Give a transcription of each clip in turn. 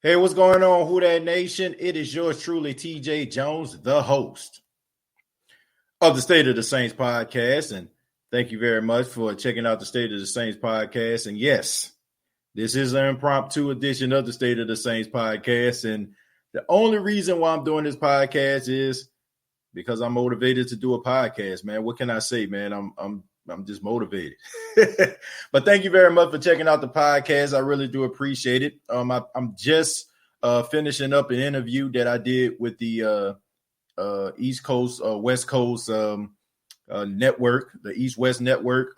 Hey, what's going on, Who Dat Nation? It is yours truly, TJ Jones, the host of the State of the Saints podcast. And thank you very much for checking out the State of the Saints podcast. And yes, this is an impromptu edition of the State of the Saints podcast. And the only reason why I'm doing this podcast is because I'm motivated to do a podcast, man. What can I say, man? I'm just motivated. But thank you very much for checking out the podcast. I really do appreciate it. I'm just finishing up an interview that I did with the East Coast, West Coast network, the East West network.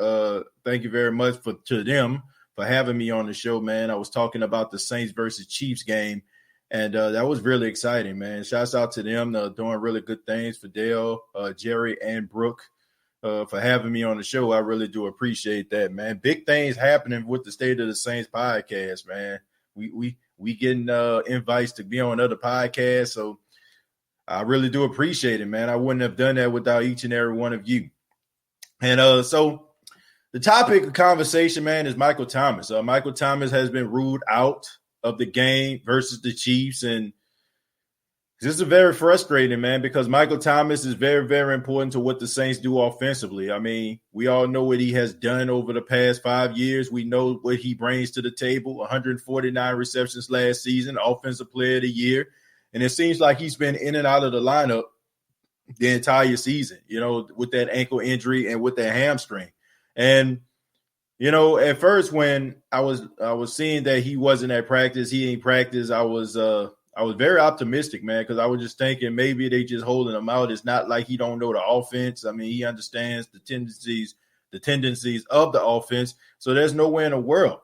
Thank you very much to them for having me on the show, man. I was talking about the Saints versus Chiefs game, and that was really exciting, man. Shouts out to them. Doing really good things for Dale, Jerry, and Brooke. For having me on the show. I really do appreciate that, man. Big things happening with the State of the Saints podcast, man. We getting invites to be on other podcasts, so I really do appreciate it, man. I wouldn't have done that without each and every one of you. And so the topic of conversation, man, is Michael Thomas. Michael Thomas has been ruled out of the game versus the Chiefs, and this is very frustrating, man, because Michael Thomas is very, very important to what the Saints do offensively. I mean, we all know what he has done over the past 5 years. We know what he brings to the table, 149 receptions last season, Offensive Player of the Year. And it seems like he's been in and out of the lineup the entire season, with that ankle injury and with that hamstring. And, at first when I was seeing that he wasn't at practice, he ain't practice, I was very optimistic, man, because I was just thinking maybe they just holding him out. It's not like he don't know the offense. I mean, he understands the tendencies of the offense. So there's no way in the world.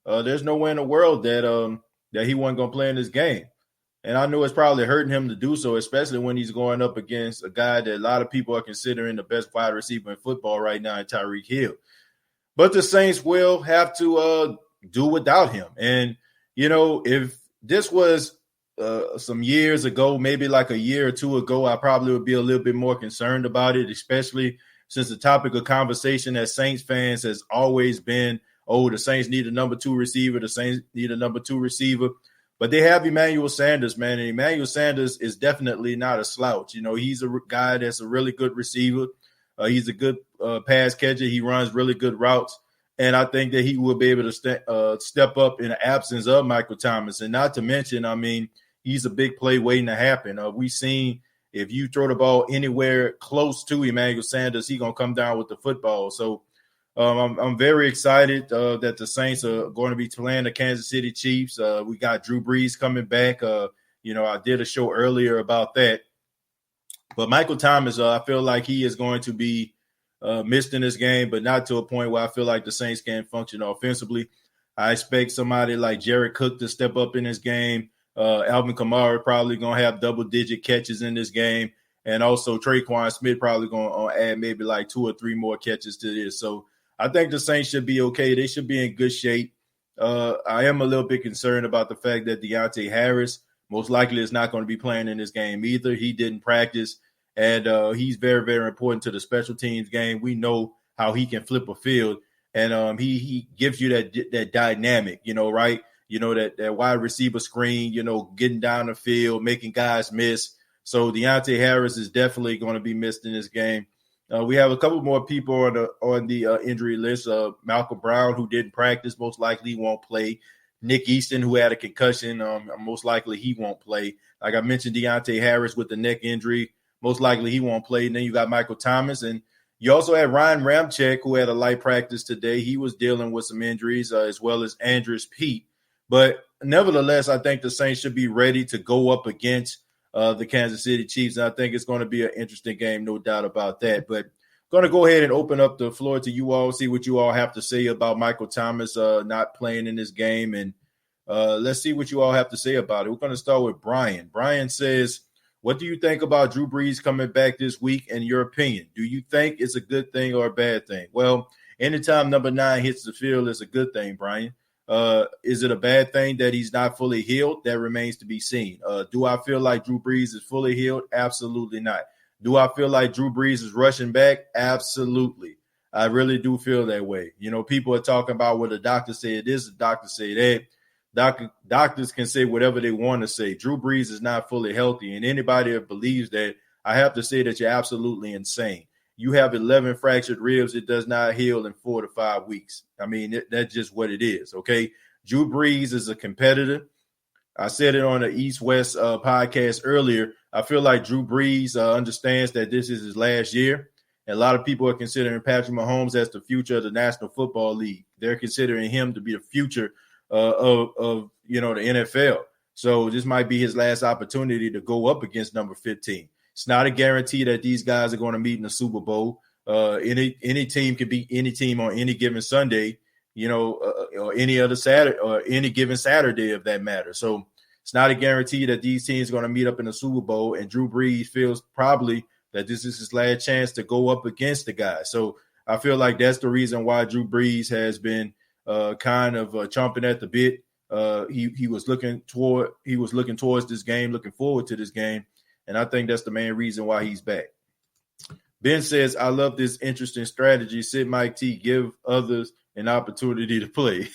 That he wasn't going to play in this game. And I know it's probably hurting him to do so, especially when he's going up against a guy that a lot of people are considering the best wide receiver in football right now, in Tyreek Hill. But the Saints will have to do without him. And, if this was some years ago, maybe like a year or two ago, I probably would be a little bit more concerned about it, especially since the topic of conversation as Saints fans has always been, the Saints need a number 2 receiver. The Saints need a number 2 receiver. But they have Emmanuel Sanders, man, and Emmanuel Sanders is definitely not a slouch. He's a guy that's a really good receiver. He's a good pass catcher. He runs really good routes. And I think that he will be able to step up in the absence of Michael Thomas. And not to mention, I mean, he's a big play waiting to happen. We've seen if you throw the ball anywhere close to Emmanuel Sanders, he's going to come down with the football. So I'm very excited that the Saints are going to be playing the Kansas City Chiefs. We got Drew Brees coming back. I did a show earlier about that. But Michael Thomas, I feel like he is going to be missed in this game, but not to a point where I feel like the Saints can't function offensively. I expect somebody like Jared Cook to step up in this game. Alvin Kamara probably going to have double-digit catches in this game. And also Traquan Smith probably going to add maybe like 2 or 3 more catches to this. So I think the Saints should be okay. They should be in good shape. I am a little bit concerned about the fact that Deontay Harris most likely is not going to be playing in this game either. He didn't practice, and he's very, very important to the special teams game. We know how he can flip a field, and he gives you that dynamic, right? That wide receiver screen, getting down the field, making guys miss. So Deontay Harris is definitely going to be missed in this game. We have a couple more people on the injury list. Malcolm Brown, who didn't practice, most likely won't play. Nick Easton, who had a concussion, most likely he won't play. Like I mentioned, Deontay Harris with the neck injury, most likely he won't play. And then you got Michael Thomas, and you also had Ryan Ramczyk, who had a light practice today. He was dealing with some injuries, as well as Andres Pete. But nevertheless, I think the Saints should be ready to go up against the Kansas City Chiefs. And I think it's going to be an interesting game, no doubt about that. But going to go ahead and open up the floor to you all, see what you all have to say about Michael Thomas not playing in this game. And let's see what you all have to say about it. We're going to start with Brian. Brian says, what do you think about Drew Brees coming back this week, in your opinion? Do you think it's a good thing or a bad thing? Well, anytime number 9 hits the field, it's a good thing, Brian. Is it a bad thing that he's not fully healed? That remains to be seen. Do I feel like Drew Brees is fully healed? Absolutely not. Do I feel like Drew Brees is rushing back? Absolutely. I really do feel that way. People are talking about what the doctor said this, the doctor said that. Doctors can say whatever they want to say. Drew Brees is not fully healthy, and anybody that believes that, I have to say that you're absolutely insane. You have 11 fractured ribs. It does not heal in 4 to 5 weeks. I mean, that's just what it is, okay? Drew Brees is a competitor. I said it on the East-West podcast earlier. I feel like Drew Brees understands that this is his last year. And a lot of people are considering Patrick Mahomes as the future of the National Football League. They're considering him to be the future of the NFL. So this might be his last opportunity to go up against number 15. It's not a guarantee that these guys are going to meet in the Super Bowl. Any team can beat any team on any given Sunday, or any other Saturday or any given Saturday, if that matters. So it's not a guarantee that these teams are going to meet up in the Super Bowl. And Drew Brees feels probably that this is his last chance to go up against the guy. So I feel like that's the reason why Drew Brees has been kind of chomping at the bit. He was looking towards this game, looking forward to this game. And I think that's the main reason why he's back. Ben says, I love this interesting strategy. Sit Mike T, give others an opportunity to play.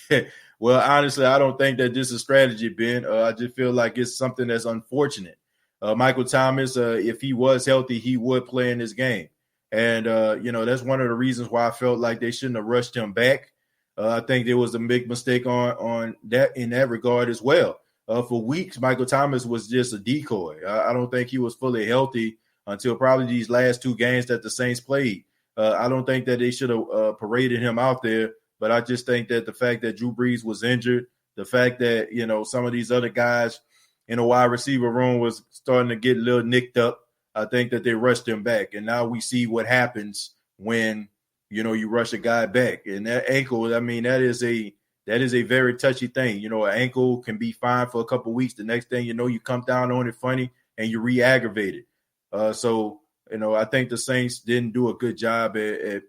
Well, honestly, I don't think that this is strategy, Ben. I just feel like it's something that's unfortunate. Michael Thomas, if he was healthy, he would play in this game. And, that's one of the reasons why I felt like they shouldn't have rushed him back. I think there was a big mistake on that in that regard as well. For weeks, Michael Thomas was just a decoy. I don't think he was fully healthy until probably these last 2 games that the Saints played. I don't think that they should have paraded him out there, but I just think that the fact that Drew Brees was injured, the fact that, some of these other guys in the wide receiver room was starting to get a little nicked up, I think that they rushed him back. And now we see what happens when, you rush a guy back. And that ankle, I mean, that is a very touchy thing. An ankle can be fine for a couple of weeks. The next thing you know, you come down on it funny and you re-aggravate it. So I think the Saints didn't do a good job at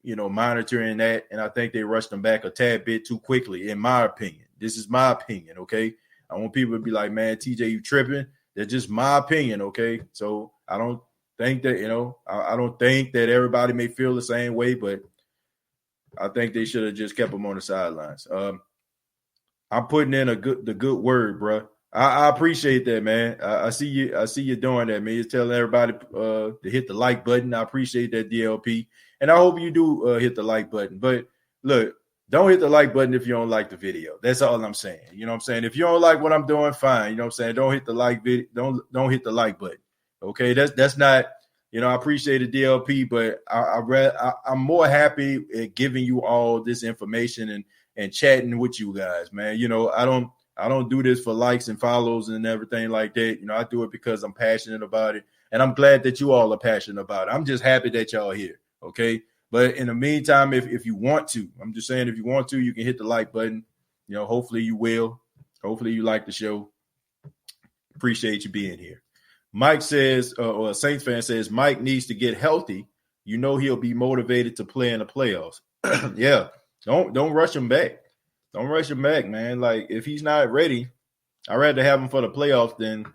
monitoring that. And I think they rushed them back a tad bit too quickly, in my opinion. This is my opinion, okay? I want people to be like, man, TJ, you tripping? That's just my opinion, okay? So I don't think that, I don't think that everybody may feel the same way, but I think they should have just kept him on the sidelines. I'm putting in the good word, bro. I appreciate that, man. I see you doing that, man. You're telling everybody to hit the like button. I appreciate that, DLP. And I hope you do hit the like button. But look, don't hit the like button if you don't like the video. That's all I'm saying. You know what I'm saying? If you don't like what I'm doing, fine. You know what I'm saying? Don't hit the like video. Don't hit the like button. Okay, that's not. I appreciate it, DLP, but I'm more happy at giving you all this information and chatting with you guys, man. I don't do this for likes and follows and everything like that. I do it because I'm passionate about it, and I'm glad that you all are passionate about it. I'm just happy that y'all are here, okay? But in the meantime, if you want to, I'm just saying if you want to, you can hit the like button. Hopefully you will. Hopefully you like the show. Appreciate you being here. Mike says, or a Saints fan says, Mike needs to get healthy. He'll be motivated to play in the playoffs. Yeah, don't rush him back. Don't rush him back, man. Like, if he's not ready, I'd rather have him for the playoffs than,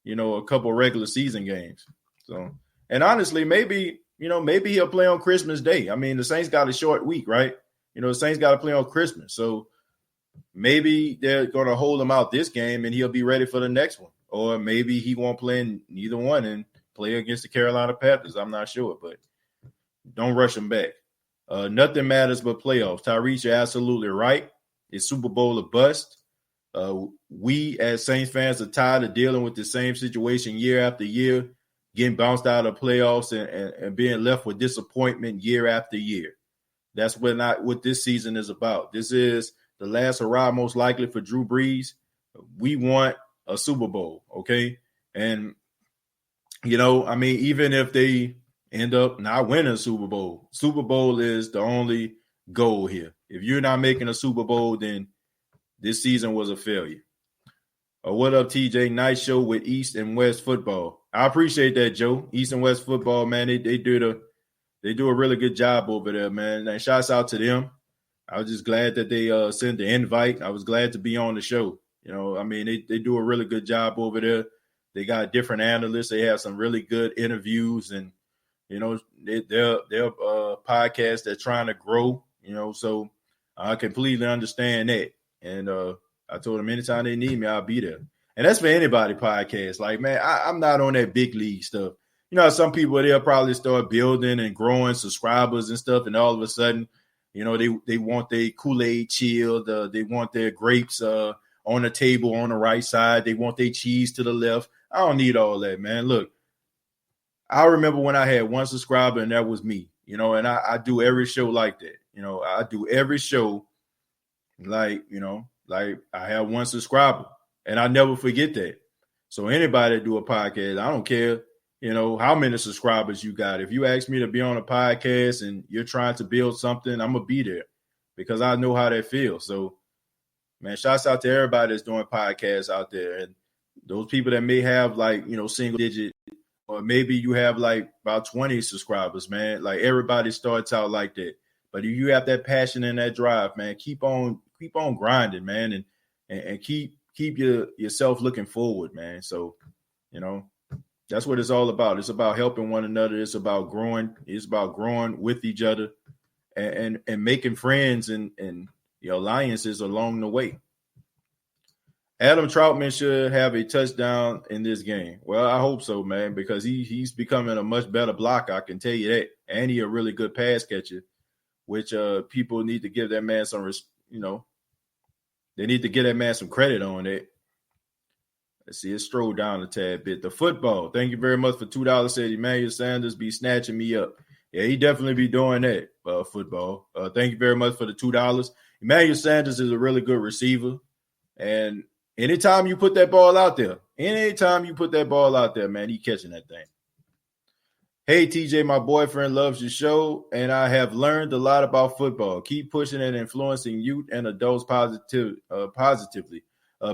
a couple regular season games. So, and honestly, maybe he'll play on Christmas Day. I mean, the Saints got a short week, right? The Saints got to play on Christmas. So maybe they're going to hold him out this game and he'll be ready for the next one. Or maybe he won't play in neither one and play against the Carolina Panthers. I'm not sure, but don't rush him back. Nothing matters but playoffs. Tyrese, you're absolutely right. It's Super Bowl or bust. We as Saints fans are tired of dealing with the same situation year after year, getting bounced out of playoffs and being left with disappointment year after year. That's what this season is about. This is the last hurrah most likely for Drew Brees. We want a Super Bowl, okay? And, even if they end up not winning a Super Bowl is the only goal here. If you're not making a Super Bowl, then this season was a failure. What up, TJ? Nice show with East and West football. I appreciate that, Joe. East and West football, man, they do a really good job over there, man. And shouts out to them. I was just glad that they sent the invite. I was glad to be on the show. They do a really good job over there. They got different analysts. They have some really good interviews, and they're podcast that's trying to grow. So I completely understand that. And I told them anytime they need me, I'll be there. And that's for anybody podcast. Like, man, I'm not on that big league stuff. You know, some people, they'll probably start building and growing subscribers and stuff, and all of a sudden, you know, they want their Kool-Aid chilled. They want their grapes on the table on the right side. They want their cheese to the left. I don't need all that, man. Look, I remember when I had one subscriber, and that was me, you know, and I do every show like that. You know, I do every show like, you know, like I have one subscriber, and I never forget that. So anybody that do a podcast, I don't care, you know, how many subscribers you got. If you ask me to be on a podcast and you're trying to build something, I'm going to be there because I know how that feels. So, man, shouts out to everybody that's doing podcasts out there. And those people that may have like, you know, single digit, or maybe you have like about 20 subscribers, man. Like everybody starts out like that. But if you have that passion and that drive, man, keep on grinding, man, and keep yourself looking forward, man. So, you know, that's what it's all about. It's about helping one another. It's about growing. It's about growing with each other and making friends and the alliances along the way. Adam Troutman should have a touchdown in this game. Well, I hope so, man, because he's becoming a much better blocker. I can tell you that. And he's a really good pass catcher, which people need to give that man some, you know, they need to give that man some credit on it. Let's see, it strolled down a tad bit. The football. Thank you very much for $2. Said Emmanuel Sanders be snatching me up. Yeah, he definitely be doing that, football. Thank you very much for the $2. Emmanuel Sanders is a really good receiver. And anytime you put that ball out there, man, he catching that thing. Hey, TJ, my boyfriend loves your show, and I have learned a lot about football. Keep pushing and influencing youth and adults positively.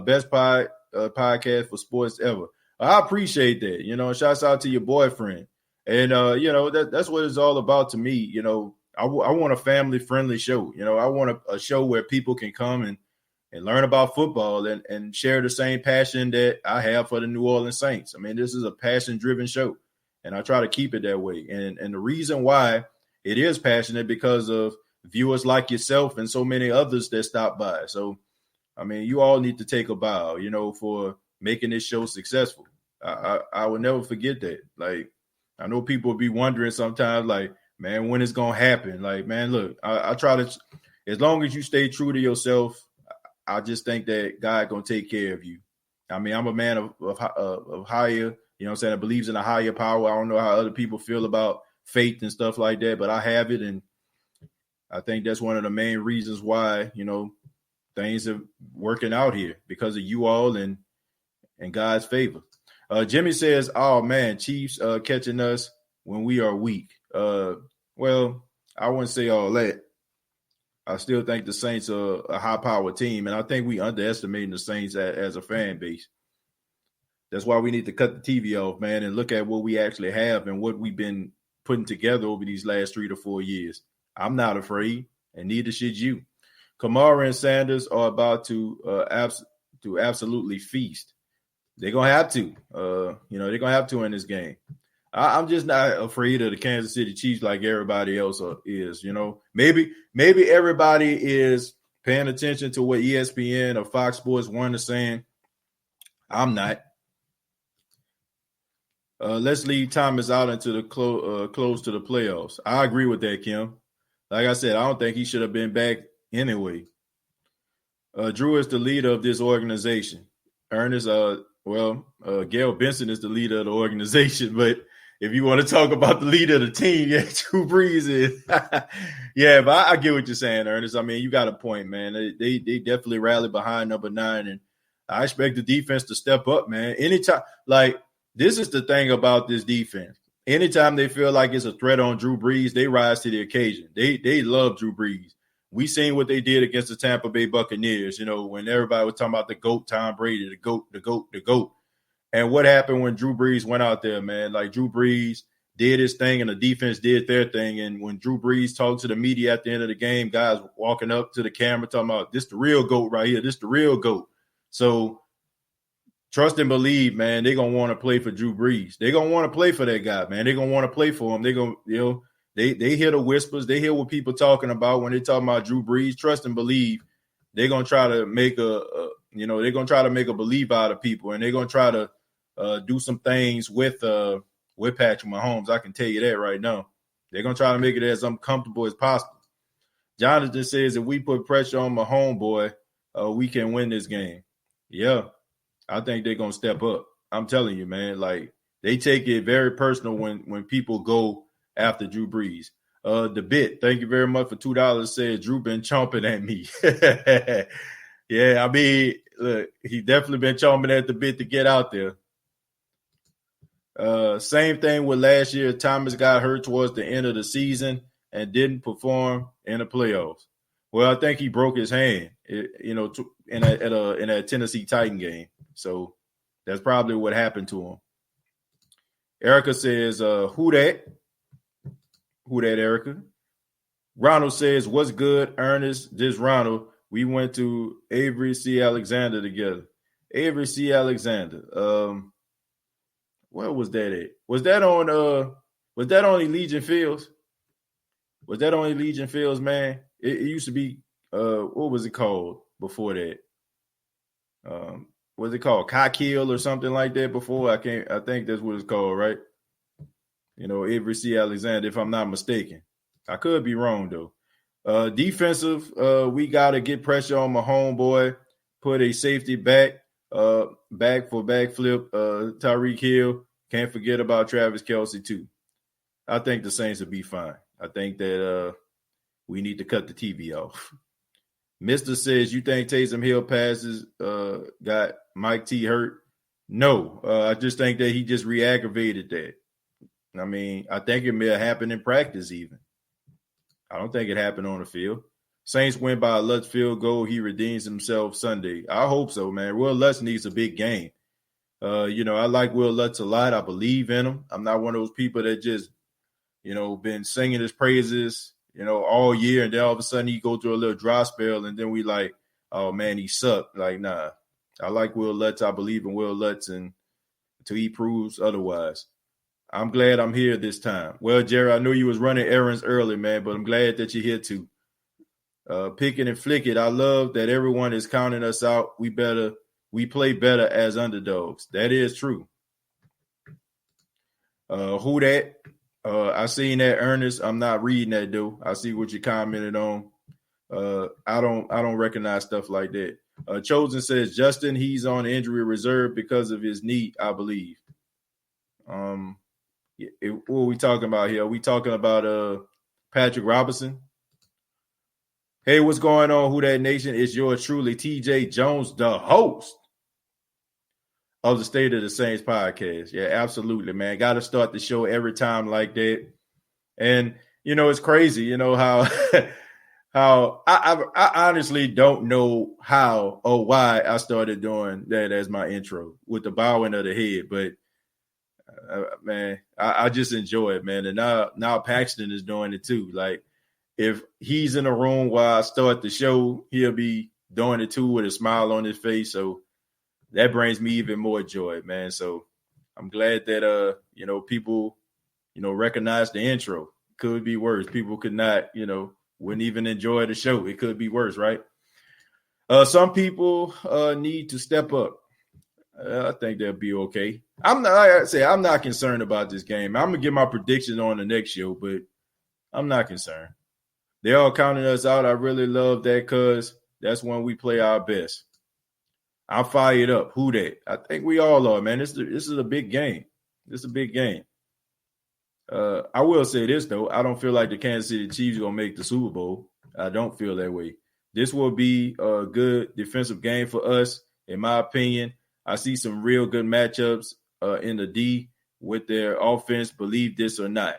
Best podcast for sports ever. I appreciate that. You know, shouts out to your boyfriend. And, you know, that's what it's all about to me. You know, I want a family-friendly show. You know, I want a show where people can come and learn about football and share the same passion that I have for the New Orleans Saints. I mean, this is a passion-driven show, and I try to keep it that way. And the reason why it is passionate because of viewers like yourself and so many others that stop by. So, I mean, you all need to take a bow, you know, for making this show successful. I will never forget that. Like, I know people be wondering sometimes, like, man, when it's going to happen? Like, man, look, I try to, as long as you stay true to yourself, I just think that God going to take care of you. I mean, I'm a man of higher, you know what I'm saying, that believes in a higher power. I don't know how other people feel about faith and stuff like that, but I have it. And I think that's one of the main reasons why, you know, things are working out here because of you all and God's favor. Jimmy says, oh, man, Chiefs catching us when we are weak. Well, I wouldn't say all that. I still think the Saints are a high-powered team, and I think we underestimating the Saints as a fan base. That's why we need to cut the TV off, man, and look at what we actually have and what we've been putting together over these last 3 to 4 years. I'm not afraid, and neither should you. Kamara and Sanders are about to absolutely feast. They're going to have to. You know, they're going to have to in this game. I'm just not afraid of the Kansas City Chiefs like everybody else is, you know. Maybe everybody is paying attention to what ESPN or Fox Sports 1 is saying. I'm not. Let's leave Thomas out into the close to the playoffs. I agree with that, Kim. Like I said, I don't think he should have been back anyway. Drew is the leader of this organization. Ernest, Gail Benson is the leader of the organization, but if you want to talk about the leader of the team, yeah, Drew Brees is. Yeah, but I get what you're saying, Ernest. I mean, you got a point, man. They definitely rallied behind number 9, and I expect the defense to step up, man. Anytime, like, this is the thing about this defense. Anytime they feel like it's a threat on Drew Brees, they rise to the occasion. They love Drew Brees. We seen what they did against the Tampa Bay Buccaneers, you know, when everybody was talking about the GOAT, Tom Brady, the GOAT. And what happened when Drew Brees went out there, man? Like, Drew Brees did his thing and the defense did their thing. And when Drew Brees talked to the media at the end of the game, guys walking up to the camera talking about, this the real GOAT right here. This the real GOAT. So trust and believe, man, they're going to want to play for Drew Brees. They're going to want to play for that guy, man. They're going to want to play for him. They're going to, you know, they hear the whispers. They hear what people talking about when they talking about Drew Brees. Trust and believe they're going to try to make You know, they're gonna try to make a believe out of people, and they're gonna try to do some things with Patrick Mahomes. I can tell you that right now. They're gonna try to make it as uncomfortable as possible. Jonathan says if we put pressure on Mahomes, boy, we can win this game. Yeah, I think they're gonna step up. I'm telling you, man. Like they take it very personal when people go after Drew Brees. The bit, thank you very much for $2. Says Drew been chomping at me. Yeah, I mean, look, he definitely been chomping at the bit to get out there. Same thing with last year. Thomas got hurt towards the end of the season and didn't perform in the playoffs. Well, I think he broke his hand, in a Tennessee Titan game. So that's probably what happened to him. Erica says, who that? Who that, Erica? Ronald says, what's good, Ernest? This Ronald. We went to Avery C. Alexander together. Avery C. Alexander. Where was that at? Was that on Allegiant Fields? Was that on Allegiant Fields, man? It used to be what was it called before that? Was it called Cockhill or something like that before? I think that's what it's called, right? You know, Avery C. Alexander, if I'm not mistaken. I could be wrong though. Defensive, we got to get pressure on my homeboy, put a safety back for backflip, Tyreek Hill. Can't forget about Travis Kelce too. I think the Saints will be fine. I think that we need to cut the TV off. Mister says, you think Taysom Hill passes got Mike T hurt? No, I just think that he just re-aggravated that. I mean, I think it may have happened in practice even. I don't think it happened on the field. Saints win by a Lutz field goal. He redeems himself Sunday. I hope so, man. Will Lutz needs a big game. I like Will Lutz a lot. I believe in him. I'm not one of those people that just, been singing his praises, all year. And then all of a sudden he go through a little dry spell. And then we like, oh, man, he sucked. Like, nah. I like Will Lutz. I believe in Will Lutz and until he proves otherwise. I'm glad I'm here this time. Well, Jerry, I knew you was running errands early, man, but I'm glad that you're here too. Pick it and flick it. I love that everyone is counting us out. We play better as underdogs. That is true. Who that? I seen that, Ernest. I'm not reading that though. I see what you commented on. I don't recognize stuff like that. Chosen says Justin, he's on injury reserve because of his knee, I believe. What are we talking about here? Are we talking about Patrick Robinson? Hey, what's going on, Who That Nation? It's yours truly, TJ Jones, the host of the State of the Saints podcast. Yeah, absolutely, man. Got to start the show every time like that. And, it's crazy, how how I honestly don't know how or why I started doing that as my intro with the bowing of the head, but man, I just enjoy it, man. And now Paxton is doing it too. Like if he's in a room while I start the show, he'll be doing it too with a smile on his face. So that brings me even more joy, man. So I'm glad that people recognize the intro. Could be worse. People could not, wouldn't even enjoy the show. It could be worse, right? Some people need to step up. I think they'll be okay. I'm not concerned about this game. I'm gonna get my prediction on the next show, but I'm not concerned. They're all counting us out. I really love that because that's when we play our best. I'm fired up. Who that? I think we all are, man. This is a big game. This is a big game. I will say this though. I don't feel like the Kansas City Chiefs are gonna make the Super Bowl. I don't feel that way. This will be a good defensive game for us, in my opinion. I see some real good matchups in the D with their offense, believe this or not.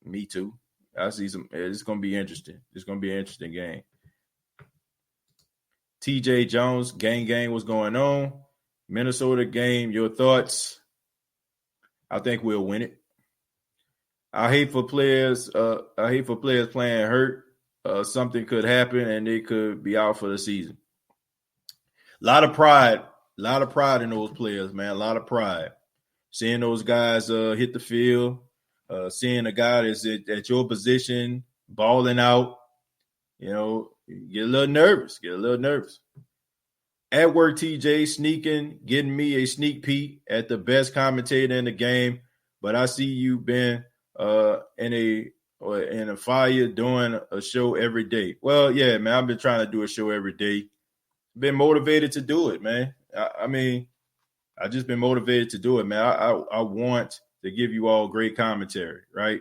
Me too. I see some. It's going to be interesting. It's going to be an interesting game. TJ Jones, gang, what's going on? Minnesota game, your thoughts? I think we'll win it. I hate for players playing hurt. Something could happen and they could be out for the season. A lot of pride in those players, man. A lot of pride. Seeing those guys hit the field, seeing a guy that's at your position, balling out, get a little nervous. At work, TJ sneaking, getting me a sneak peek at the best commentator in the game. But I see you been in a fire doing a show every day. Well, yeah, man, I've been trying to do a show every day. Been motivated to do it, man. I mean, I just been motivated to do it, man. I want to give you all great commentary, right?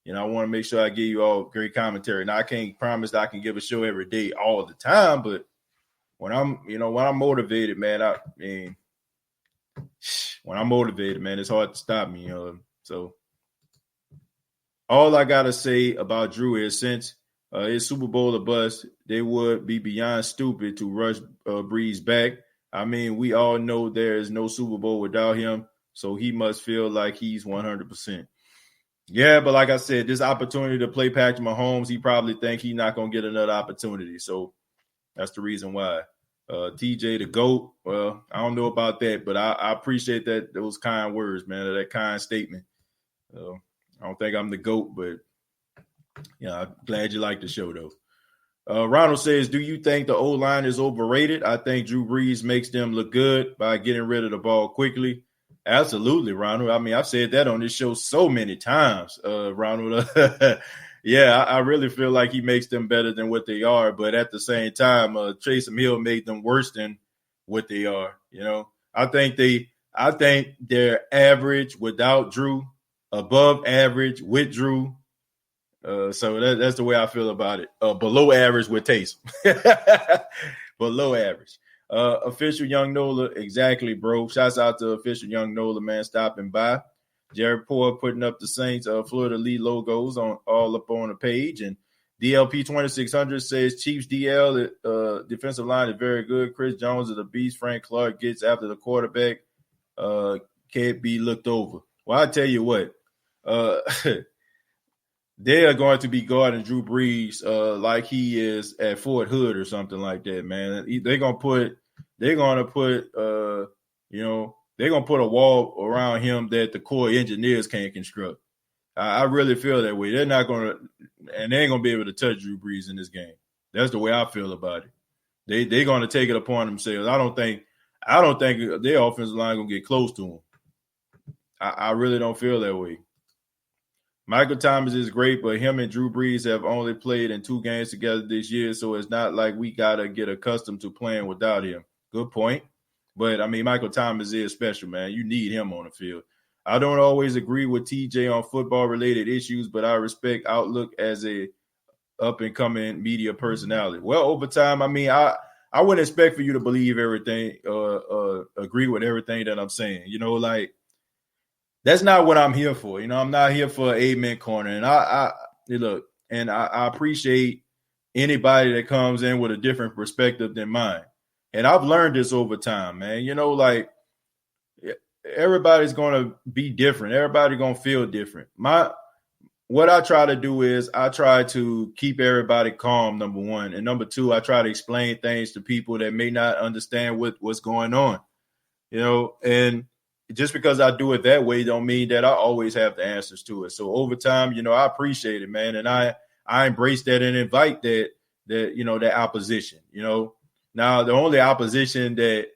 I want to make sure I give you all great commentary. Now, I can't promise that I can give a show every day all the time, but when I'm motivated, man, when I'm motivated, man, it's hard to stop me. So all I gotta say about Drew is since his Super Bowl a bust, they would be beyond stupid to rush Breeze back. I mean, we all know there is no Super Bowl without him, so he must feel like he's 100%. Yeah, but like I said, this opportunity to play Patrick Mahomes, he probably think he's not gonna get another opportunity. So that's the reason why. TJ the GOAT. Well, I don't know about that, but I appreciate those kind words, man, that kind statement. I don't think I'm the GOAT, but I'm glad you like the show though. Ronald says, do you think the O-line is overrated? I think Drew Brees makes them look good by getting rid of the ball quickly. Absolutely, Ronald. I mean, I've said that on this show so many times, Ronald. Yeah, I really feel like he makes them better than what they are. But at the same time, Taysom Hill made them worse than what they are. I think they're average without Drew, above average with Drew. So that's the way I feel about it. Below average with Taysom. Below average. Official Young Nola, exactly, bro. Shouts out to Official Young Nola, man, stopping by. Jared Poore putting up the Saints Florida Lee logos all up on the page. And DLP 2600 says Chiefs DL defensive line is very good. Chris Jones is a beast. Frank Clark gets after the quarterback. Can't be looked over. Well, I tell you what, they are going to be guarding Drew Brees like he is at Fort Hood or something like that, man. They're gonna put a wall around him that the core engineers can't construct. I really feel that way. They're not gonna, and they ain't gonna be able to touch Drew Brees in this game. That's the way I feel about it. They're gonna take it upon themselves. I don't think their offensive line gonna get close to him. I really don't feel that way. Michael Thomas is great, but him and Drew Brees have only played in 2 games together this year, so it's not like we got to get accustomed to playing without him. Good point. But, I mean, Michael Thomas is special, man. You need him on the field. I don't always agree with TJ on football-related issues, but I respect outlook as a up-and-coming media personality. Well, over time, I mean, I wouldn't expect for you to believe everything, agree with everything that I'm saying. That's not what I'm here for. I'm not here for an amen corner. And I appreciate anybody that comes in with a different perspective than mine. And I've learned this over time, man. Everybody's going to be different. Everybody's going to feel different. What I try to do is I try to keep everybody calm, number one. And number two, I try to explain things to people that may not understand what's going on. And just because I do it that way don't mean that I always have the answers to it. So over time, I appreciate it, man. And I embrace that and invite that opposition, Now, the only opposition that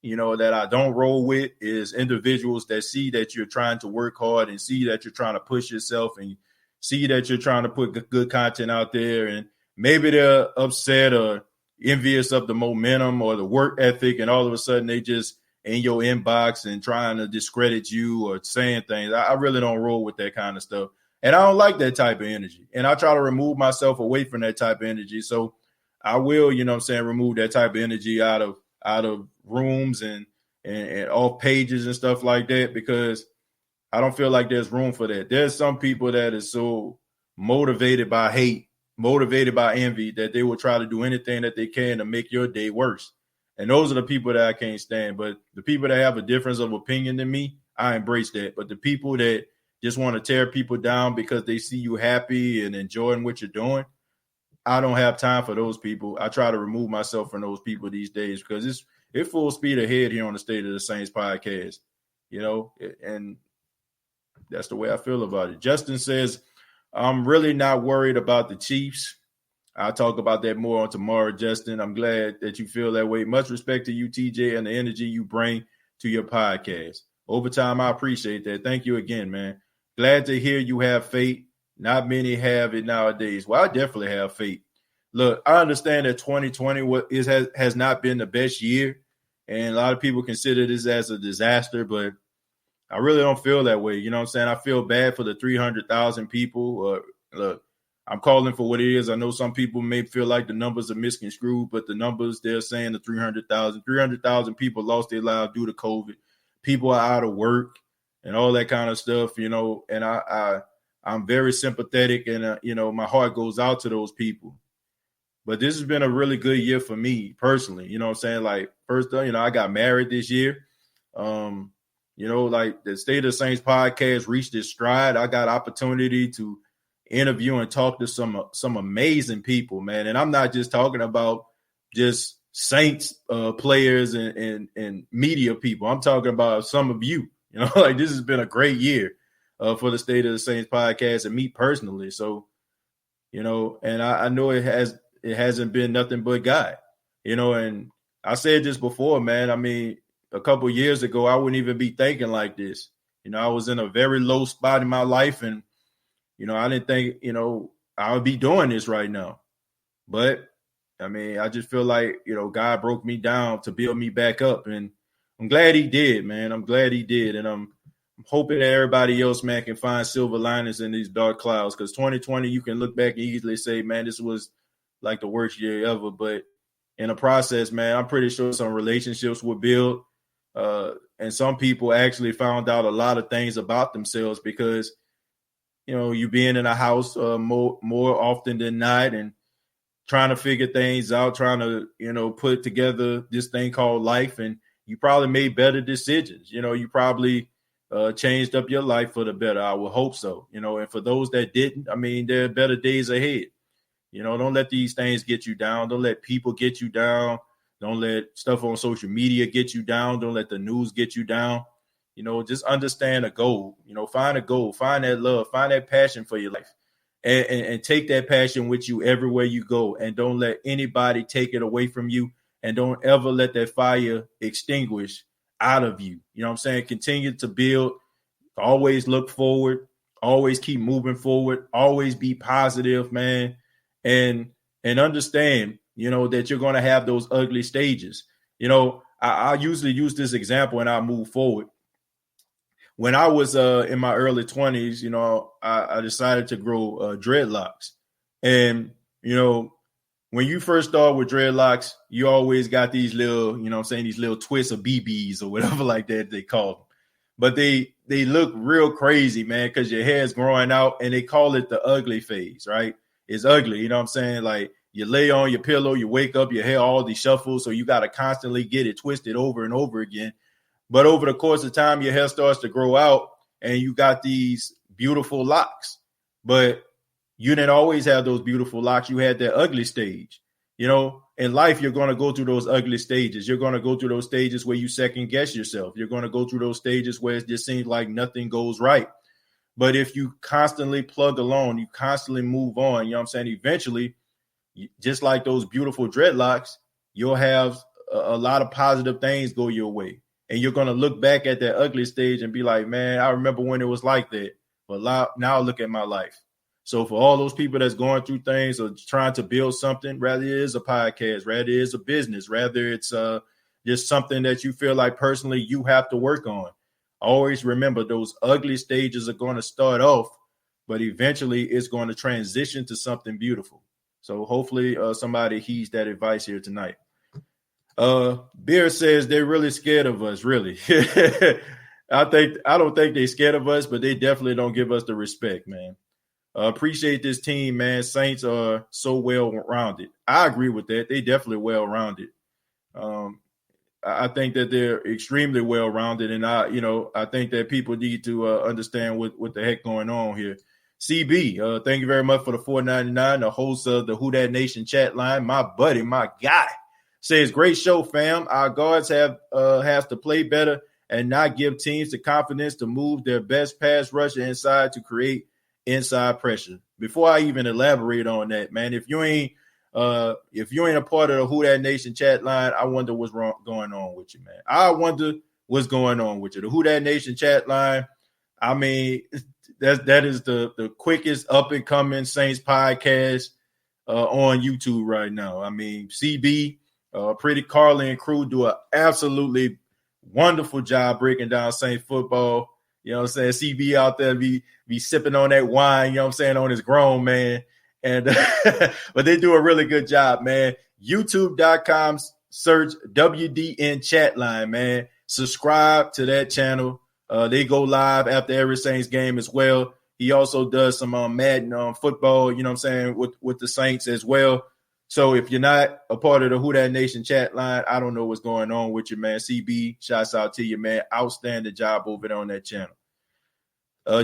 I don't roll with is individuals that see that you're trying to work hard and see that you're trying to push yourself and see that you're trying to put good content out there. And maybe they're upset or envious of the momentum or the work ethic. And all of a sudden they just in your inbox and trying to discredit you or saying things. I really don't roll with that kind of stuff. And I don't like that type of energy. And I try to remove myself away from that type of energy. So I will, remove that type of energy out of rooms and off pages and stuff like that, because I don't feel like there's room for that. There's some people that is so motivated by hate, motivated by envy, that they will try to do anything that they can to make your day worse. And those are the people that I can't stand. But the people that have a difference of opinion than me, I embrace that. But the people that just want to tear people down because they see you happy and enjoying what you're doing, I don't have time for those people. I try to remove myself from those people these days because it's full speed ahead here on the State of the Saints podcast, and that's the way I feel about it. Justin says, I'm really not worried about the Chiefs. I'll talk about that more on tomorrow, Justin. I'm glad that you feel that way. Much respect to you, TJ, and the energy you bring to your podcast. Over time, I appreciate that. Thank you again, man. Glad to hear you have faith. Not many have it nowadays. Well, I definitely have faith. Look, I understand that 2020 has not been the best year, and a lot of people consider this as a disaster, but I really don't feel that way. You know what I'm saying? I feel bad for the 300,000 people. Look, I'm calling for what it is. I know some people may feel like the numbers are misconstrued, but the numbers, they're saying the 300,000 people lost their lives due to COVID. People are out of work and all that kind of stuff, you know, and I'm very sympathetic, and, you know, my heart goes out to those people. But this has been a really good year for me personally. You know what I'm saying? Like, first, you know, I got married this year. You know, like the State of the Saints podcast reached its stride. I got opportunity to interview and talk to some amazing people, man. And I'm not just talking about just Saints players and media people. I'm talking about some of you. You know, like this has been a great year for the State of the Saints podcast and me personally. So, you know, and I know it hasn't been nothing but God, you know, and I said this before, man. I mean, a couple of years ago, I wouldn't even be thinking like this. You know, I was in a very low spot in my life, and, you know, I didn't think, you know, I would be doing this right now. But, I mean, I just feel like, you know, God broke me down to build me back up, and I'm glad he did, man. I'm glad he did, and I'm hoping that everybody else, man, can find silver linings in these dark clouds, because 2020, you can look back and easily say, man, this was like the worst year ever. But in the process, man, I'm pretty sure some relationships were built. And some people actually found out a lot of things about themselves because, you know, you being in a house more often than not and trying to figure things out, trying to, you know, put together this thing called life. And you probably made better decisions. You know, you probably changed up your life for the better. I would hope so. You know, and for those that didn't, I mean, there are better days ahead. You know, don't let these things get you down. Don't let people get you down. Don't let stuff on social media get you down. Don't let the news get you down. You know, just understand a goal. You know, find a goal. Find that love. Find that passion for your life. And take that passion with you everywhere you go. And don't let anybody take it away from you. And don't ever let that fire extinguish out of you. You know what I'm saying? Continue to build. Always look forward. Always keep moving forward. Always be positive, man. And understand, you know, that you're going to have those ugly stages. You know, I usually use this example and I move forward. When I was in my early 20s, you know, I decided to grow dreadlocks. And, you know, when you first start with dreadlocks, you always got these little, you know what I'm saying, these little twists of BBs or whatever like that they call them. But they look real crazy, man, because your hair is growing out, and they call it the ugly phase, right? It's ugly, you know what I'm saying? Like, you lay on your pillow, you wake up, your hair all disheveled, so you got to constantly get it twisted over and over again. But over the course of time, your hair starts to grow out, and you got these beautiful locks. But you didn't always have those beautiful locks. You had that ugly stage. You know, in life, you're going to go through those ugly stages. You're going to go through those stages where you second guess yourself. You're going to go through those stages where it just seems like nothing goes right. But if you constantly plug along, you constantly move on, you know what I'm saying? Eventually, just like those beautiful dreadlocks, you'll have a lot of positive things go your way. And you're going to look back at that ugly stage and be like, man, I remember when it was like that. But now look at my life. So for all those people that's going through things or trying to build something, rather it is a podcast, rather it is a business, rather it's just something that you feel like personally you have to work on. Always remember those ugly stages are going to start off, but eventually it's going to transition to something beautiful. So hopefully somebody heeds that advice here tonight. Beer says they're really scared of us, really. I don't think they're scared of us, but they definitely don't give us the respect, man. Appreciate this team, man. Saints are so well-rounded. I agree with that. They definitely well-rounded. I think that they're extremely well-rounded, and I think that people need to understand what the heck going on here. CB, thank you very much for the $4.99. The host of the Who Dat Nation chat line, my buddy, my guy, says, great show, fam. Our guards has to play better and not give teams the confidence to move their best pass rusher inside to create inside pressure. Before I even elaborate on that, man, if you ain't If you ain't a part of the Who That Nation chat line, I wonder what's going on with you, man. I wonder what's going on with you. The Who That Nation chat line, I mean, that is the quickest up and coming Saints podcast on YouTube right now. I mean, CB, Pretty Carly and crew do an absolutely wonderful job breaking down Saints football. You know what I'm saying? CB out there be sipping on that wine, you know what I'm saying, on his grown man. And but they do a really good job, man. YouTube.com, search WDN chat line, man. Subscribe to that channel. They go live after every Saints game as well. He also does some Madden football, you know what I'm saying, with the Saints as well. So if you're not a part of the Who That Nation chat line, I don't know what's going on with you, man. CB, shouts out to you, man. Outstanding job over there on that channel.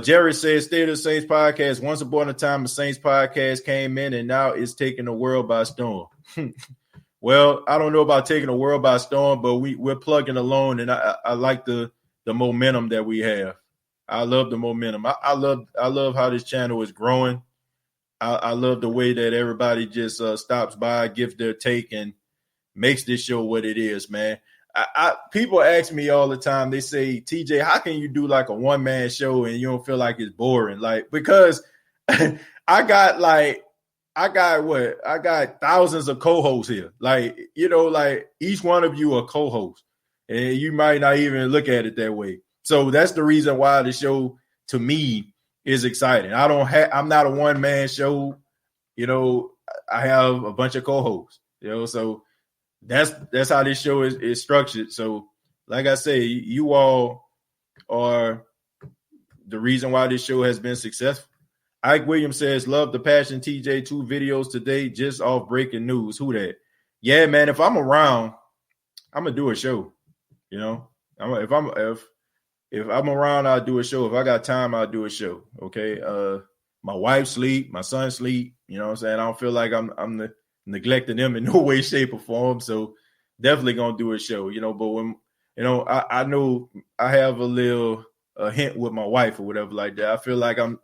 Jerry says, State of the Saints podcast. Once upon a time, the Saints podcast came in, and now it's taking the world by storm. Well, I don't know about taking the world by storm, but we're plugging along, and I like the momentum that we have. I love the momentum. I love how this channel is growing. I love the way that everybody just stops by, gives their take, and makes this show what it is, man. People ask me all the time, they say, TJ, how can you do like a one-man show and you don't feel like it's boring? Like, because I got thousands of co-hosts here. Like, you know, like each one of you are co-hosts, and you might not even look at it that way. So that's the reason why the show to me is exciting. I'm not a one-man show. You know, I have a bunch of co-hosts, you know, so that's how this show is structured. So, like I say, you all are the reason why this show has been successful. Ike Williams says, love the Passion TJ 2 videos today, just off breaking news. Who that? Yeah, man, if I'm around, I'm going to do a show. You know, if I'm around, I'll do a show. If I got time, I'll do a show. Okay. My wife sleep, my son sleep. You know what I'm saying? I don't feel like I'm neglecting them in no way, shape, or form. So definitely gonna do a show, you know. But when I know I have a little hint with my wife or whatever like that. I feel like I'm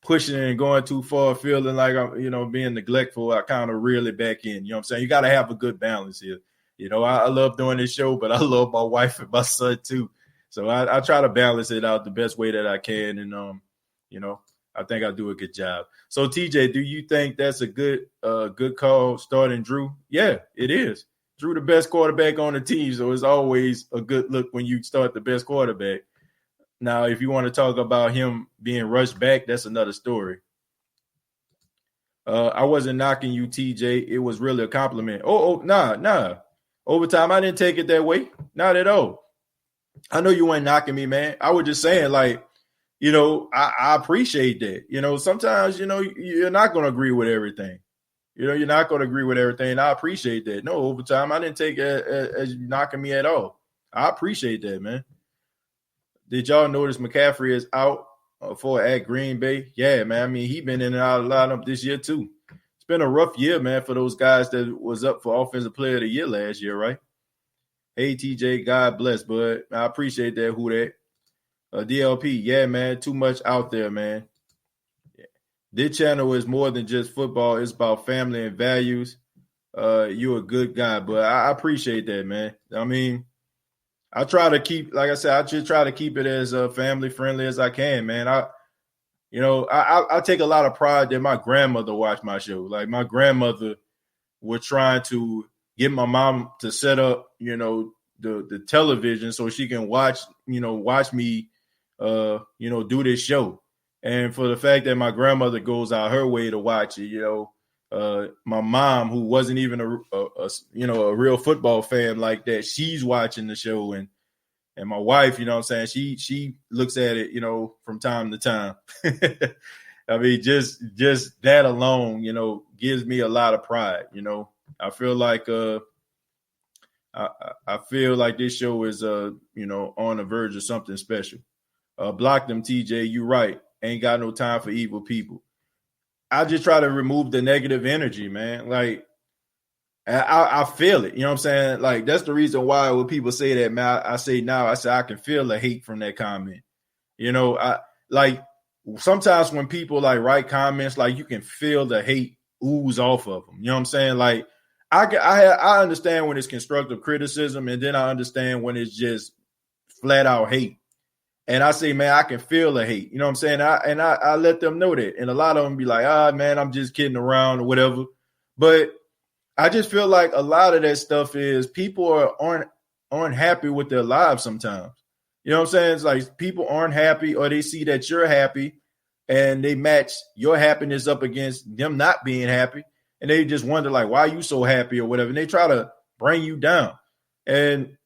pushing and going too far, feeling like I'm being neglectful. I kind of reel it back in. You know what I'm saying? You got to have a good balance here. You know, I love doing this show, but I love my wife and my son too. So I try to balance it out the best way that I can, and I think I do a good job. So, TJ, do you think that's a good call starting Drew? Yeah, it is. Drew, the best quarterback on the team, so it's always a good look when you start the best quarterback. Now, if you want to talk about him being rushed back, that's another story. I wasn't knocking you, TJ. It was really a compliment. Nah. Overtime, I didn't take it that way. Not at all. I know you weren't knocking me, man. I was just saying, like, you know, I appreciate that. You know, sometimes, you know, you're not going to agree with everything. You know, you're not going to agree with everything. I appreciate that. No, overtime, I didn't take it as knocking me at all. I appreciate that, man. Did y'all notice McCaffrey is out for at Green Bay? Yeah, man. I mean, he's been in and out of the lineup this year, too. It's been a rough year, man, for those guys that was up for Offensive Player of the Year last year, right? Hey, TJ, God bless, bud. I appreciate that, who that. DLP, yeah, man, too much out there, man. Yeah. This channel is more than just football. It's about family and values. You're a good guy, but I appreciate that, man. I mean, I try to keep, like I said, I just try to keep it as family friendly as I can, man. I take a lot of pride that my grandmother watched my show. Like, my grandmother was trying to get my mom to set up, you know, the television so she can watch me, do this show. And for the fact that my grandmother goes out her way to watch it, you know, my mom, who wasn't even a real football fan like that, she's watching the show, and my wife, you know what I'm saying, she looks at it, you know, from time to time. I mean, just that alone, you know, gives me a lot of pride. You know, I feel like I feel like this show is on the verge of something special. Block them, TJ. You right. Ain't got no time for evil people. I just try to remove the negative energy, man. Like, I feel it. You know what I'm saying? Like, that's the reason why when people say that, man, I say I can feel the hate from that comment. You know, sometimes when people like write comments, like, you can feel the hate ooze off of them. You know what I'm saying? Like I understand when it's constructive criticism, and then I understand when it's just flat out hate. And I say, man, I can feel the hate. You know what I'm saying? I let them know that. And a lot of them be like, man, I'm just kidding around or whatever. But I just feel like a lot of that stuff is people aren't happy with their lives sometimes. You know what I'm saying? It's like people aren't happy, or they see that you're happy and they match your happiness up against them not being happy. And they just wonder, like, why are you so happy or whatever? And they try to bring you down. And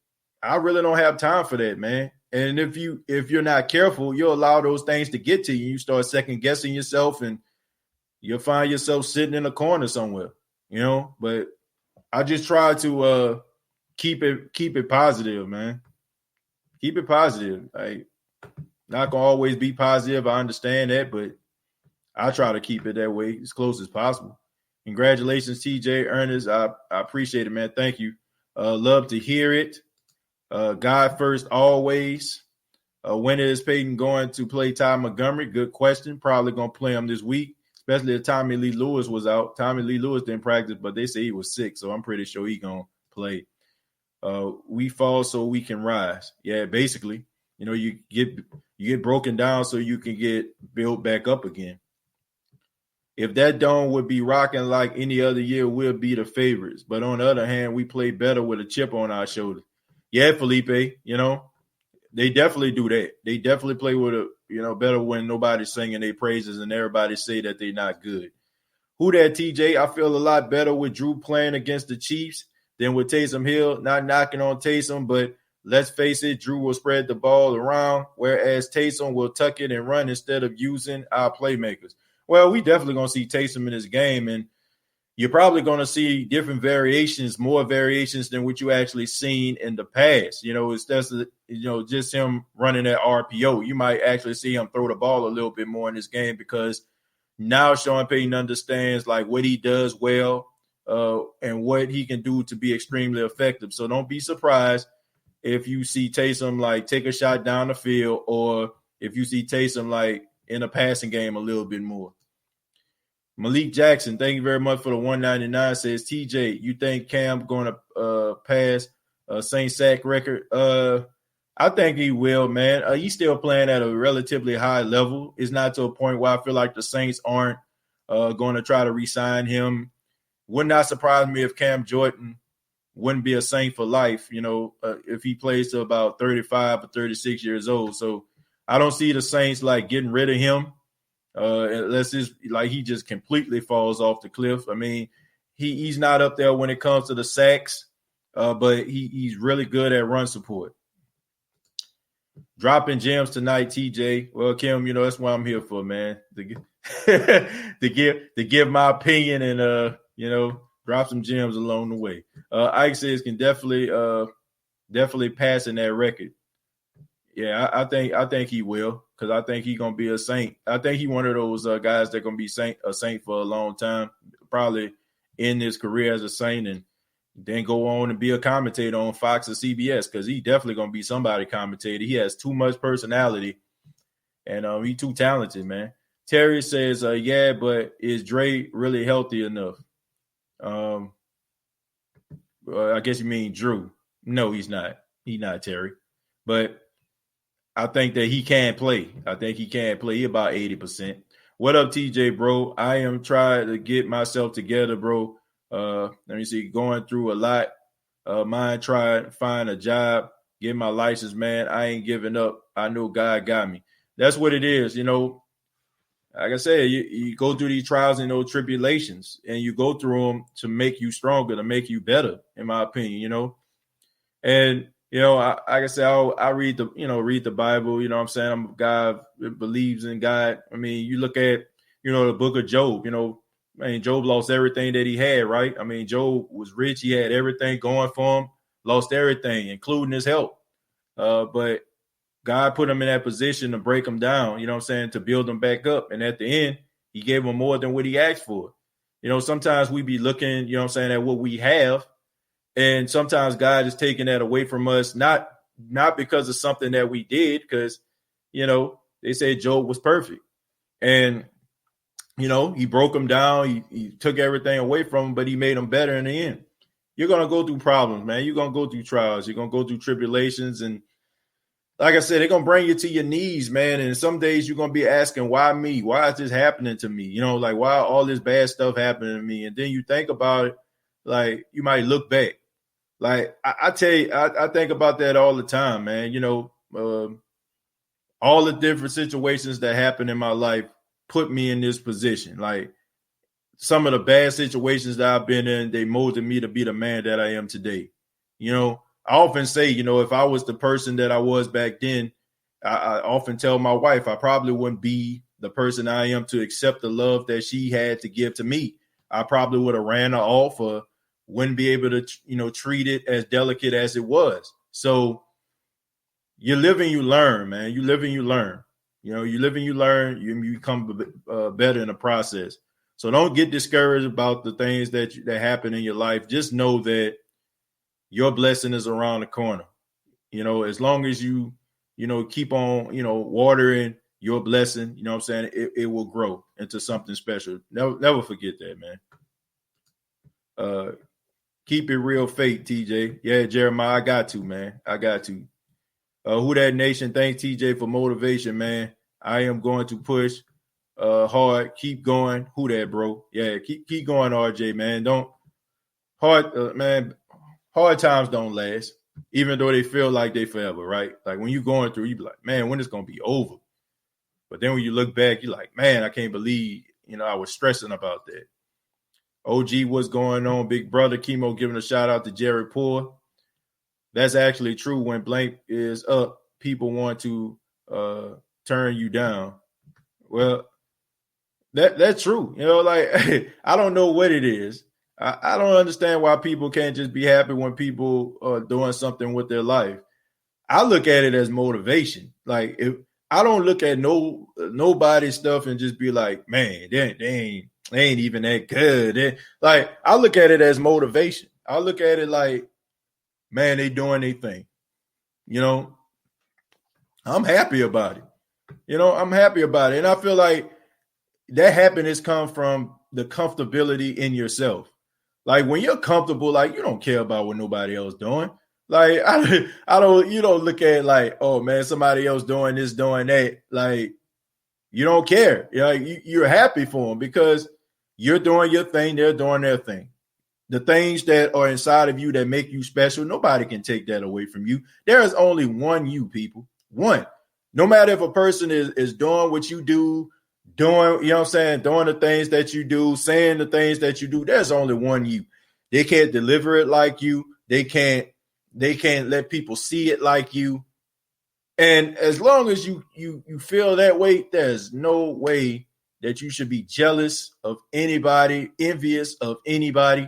I really don't have time for that, man. And if you're not careful, you'll allow those things to get to you. You start second guessing yourself, and you'll find yourself sitting in a corner somewhere, you know. But I just try to keep it positive, man. Keep it positive. Like, not gonna always be positive. I understand that, but I try to keep it that way as close as possible. Congratulations, TJ Ernest. I appreciate it, man. Thank you. Love to hear it. God first always. When is Peyton going to play Ty Montgomery? Good question. Probably going to play him this week, especially if Tommy Lee Lewis was out. Tommy Lee Lewis didn't practice, but they say he was sick, so I'm pretty sure he's going to play. We fall so we can rise. Yeah, basically. You know, you get broken down so you can get built back up again. If that dome would be rocking like any other year, we'll be the favorites. But on the other hand, we play better with a chip on our shoulder. Yeah, Felipe, you know, they definitely do that. They definitely play with better when nobody's singing their praises and everybody say that they're not good. Who that, TJ? I feel a lot better with Drew playing against the Chiefs than with Taysom Hill. Not knocking on Taysom, but let's face it, Drew will spread the ball around, whereas Taysom will tuck it and run instead of using our playmakers. Well, we definitely going to see Taysom in this game, and you're probably going to see different variations, more variations than what you actually seen in the past. You know, it's just him running that RPO. You might actually see him throw the ball a little bit more in this game because now Sean Payton understands like what he does well and what he can do to be extremely effective. So don't be surprised if you see Taysom like take a shot down the field, or if you see Taysom like in a passing game a little bit more. Malik Jackson, thank you very much for the 199. Says, TJ, you think Cam going to pass a Saint sack record? I think he will, man. He's still playing at a relatively high level. It's not to a point where I feel like the Saints aren't going to try to re-sign him. Would not surprise me if Cam Jordan wouldn't be a Saint for life, if he plays to about 35 or 36 years old. So I don't see the Saints like getting rid of him. Unless it's like he just completely falls off the cliff. I mean, he's not up there when it comes to the sacks, but he's really good at run support. Dropping gems tonight, TJ. Well, Kim, that's what I'm here for, man. To give my opinion and drop some gems along the way. Ike says can definitely pass in that record. Yeah, I think he will, because I think he's gonna be a Saint. I think he's one of those guys that gonna be a Saint for a long time, probably end his career as a Saint and then go on and be a commentator on Fox or CBS, because he definitely gonna be somebody commentator. He has too much personality, and he's too talented, man. Terry says, yeah, but is Dre really healthy enough? I guess you mean Drew. No, he's not. He's not, Terry. But I think that he can play. I think he can play. He about 80%. What up, TJ, bro? I am trying to get myself together, bro. Let me see. Going through a lot. Mine trying to find a job, get my license, man. I ain't giving up. I know God got me. That's what it is, Like I said, you go through these trials and those tribulations, and you go through them to make you stronger, to make you better, in my opinion, And like I said, I read the Bible. You know what I'm saying? I'm a guy that believes in God. I mean, you look at, the book of Job, Job lost everything that he had, right? I mean, Job was rich. He had everything going for him, lost everything, including his health. But God put him in that position to break him down, to build him back up. And at the end, he gave him more than what he asked for. Sometimes we be looking, at what we have. And sometimes God is taking that away from us, not because of something that we did, because, they said Job was perfect. And He broke him down. He took everything away from him, but he made him better in the end. You're going to go through problems, man. You're going to go through trials. You're going to go through tribulations. And like I said, they're going to bring you to your knees, man. And some days you're going to be asking, why me? Why is this happening to me? Like, why all this bad stuff happening to me? And then you think about it, like, you might look back. Like, I tell you, I think about that all the time, man. All the different situations that happened in my life put me in this position. Like, some of the bad situations that I've been in, they molded me to be the man that I am today. I often say, if I was the person that I was back then, I often tell my wife I probably wouldn't be the person I am to accept the love that she had to give to me. I probably would have ran her off or wouldn't be able to, treat it as delicate as it was. So you live and you learn, man. You live and you learn. You live and you learn. You become better in the process. So don't get discouraged about the things that happen in your life. Just know that your blessing is around the corner. As long as you, keep on, watering your blessing, what I'm saying, it will grow into something special. Never forget that, man. Keep it real, fake, TJ. Yeah, Jeremiah, I got to, man. I got to. Who That Nation, thanks, TJ, for motivation, man. I am going to push hard. Keep going. Who that, bro? Yeah, keep going, RJ, man. Hard times don't last, even though they feel like they forever, right? Like when you're going through, you be like, man, when it's going to be over? But then when you look back, you're like, man, I can't believe, I was stressing about that. OG, what's going on? Big brother Chemo giving a shout out to Jerry Poor. That's actually true. When blank is up, people want to turn you down. Well, that's true. Like I don't know what it is. I don't understand why people can't just be happy when people are doing something with their life. I look at it as motivation. Like if I don't look at nobody's stuff and just be like, man, they ain't even that good. Like I look at it as motivation. I look at it like, man, they doing their thing. I'm happy about it. I'm happy about it. And I feel like that happiness comes from the comfortability in yourself. Like when you're comfortable, like you don't care about what nobody else doing. Like you don't look at it like, oh man, somebody else doing this, doing that. Like you don't care. You're happy for them because you're doing your thing, they're doing their thing. The things that are inside of you that make you special, nobody can take that away from you. There is only one you, people. One. No matter if a person is doing what you do, doing the things that you do, saying the things that you do, there's only one you. They can't deliver it like you. They can't let people see it like you. And as long as you feel that way, there's no way that you should be jealous of anybody, envious of anybody,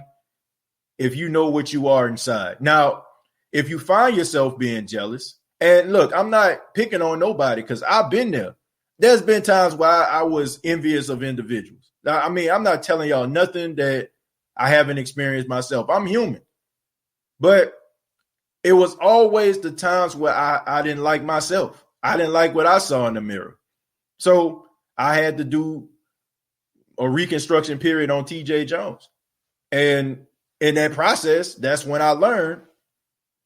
if you know what you are inside. Now, if you find yourself being jealous, and look, I'm not picking on nobody because I've been there. There's been times where I was envious of individuals. Now, I mean, I'm not telling y'all nothing that I haven't experienced myself. I'm human. But it was always the times where I didn't like myself. I didn't like what I saw in the mirror. So I had to do a reconstruction period on TJ Jones. And in that process, that's when I learned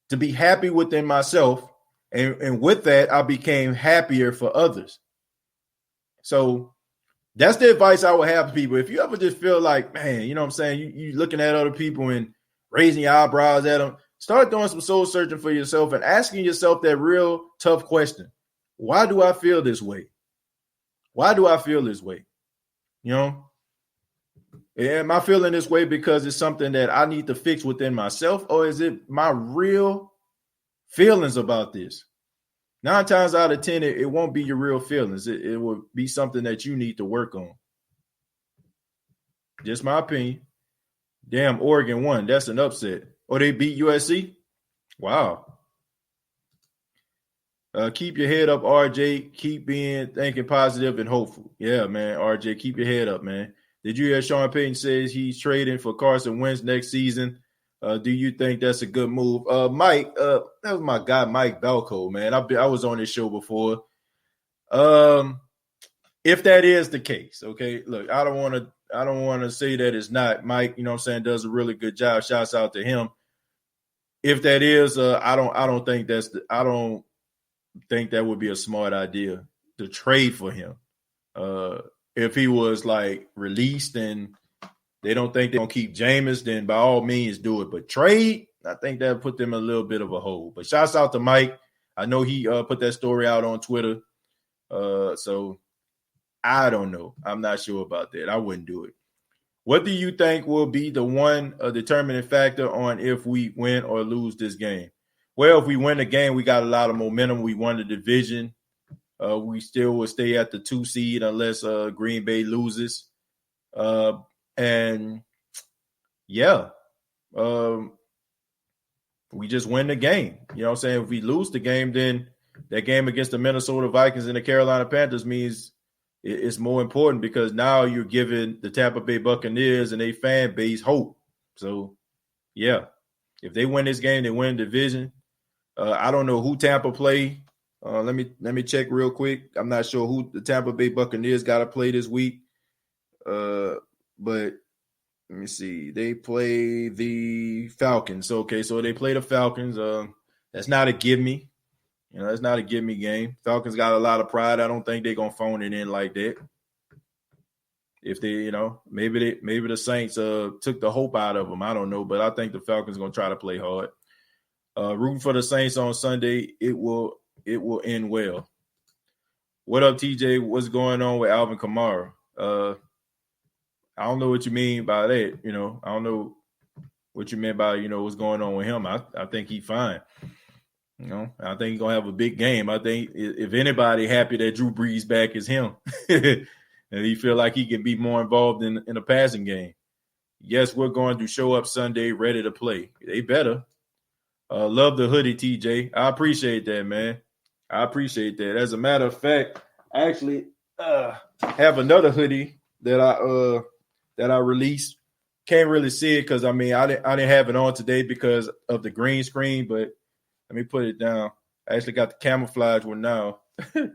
to be happy within myself. And with that, I became happier for others. So that's the advice I would have to people. If you ever just feel like, man, you know what I'm saying? You looking at other people and raising your eyebrows at them, start doing some soul searching for yourself and asking yourself that real tough question. Why do I feel this way? Why do I feel this way? Am I feeling this way because it's something that I need to fix within myself, or is it my real feelings about this? 9 times out of 10, it won't be your real feelings. It will be something that you need to work on. Just my opinion. Damn, Oregon won. That's an upset. Or they beat USC? Wow. Keep your head up, RJ. Keep thinking positive and hopeful. Yeah, man, RJ, keep your head up, man. Did you hear Sean Payton says he's trading for Carson Wentz next season? Do you think that's a good move? Mike, that was my guy, Mike Balco, man. I was on this show before. if that is the case, okay, look, I don't want to say that it's not. Mike, you know what I'm saying, does a really good job. Shouts out to him. If that is, I don't think that would be a smart idea to trade for him. If he was like released and they don't think they're gonna keep Jameis, then by all means do it. But trade, I think that would put them in a little bit of a hole. But shouts out to Mike. I know he put that story out on Twitter. So I don't know. I'm not sure about that. I wouldn't do it. What do you think will be the one determining factor on if we win or lose this game? Well, if we win the game, we got a lot of momentum. We won the division. We still will stay at the 2 seed unless Green Bay loses. And yeah, we just win the game. You know what I'm saying? If we lose the game, then that game against the Minnesota Vikings and the Carolina Panthers means it's more important because now you're giving the Tampa Bay Buccaneers and their fan base hope. So, yeah, if they win this game, they win the division. I don't know who Tampa play. Let me check real quick. I'm not sure who the Tampa Bay Buccaneers got to play this week. But let me see. They play the Falcons. Okay, so they play the Falcons. That's not a give me. You know, it's not a give me game. Falcons got a lot of pride. I don't think they're gonna phone it in like that. If they, you know, maybe the Saints took the hope out of them. I don't know, but I think the Falcons gonna try to play hard. Rooting for the Saints on Sunday. It will end well. What up, TJ? What's going on with Alvin Kamara? I don't know what you mean by that. You know, I don't know what you meant by, you know, what's going on with him. I think he's fine. You know, I think he's going to have a big game. I think if anybody happy that Drew Brees back is him. And he feel like he can be more involved in a passing game. Yes, we're going to show up Sunday ready to play. They better. Love the hoodie, TJ. I appreciate that, man. I appreciate that. As a matter of fact, I actually have another hoodie that I released. Can't really see it because I didn't have it on today because of the green screen, but let me put it down. I actually got the camouflage one now. You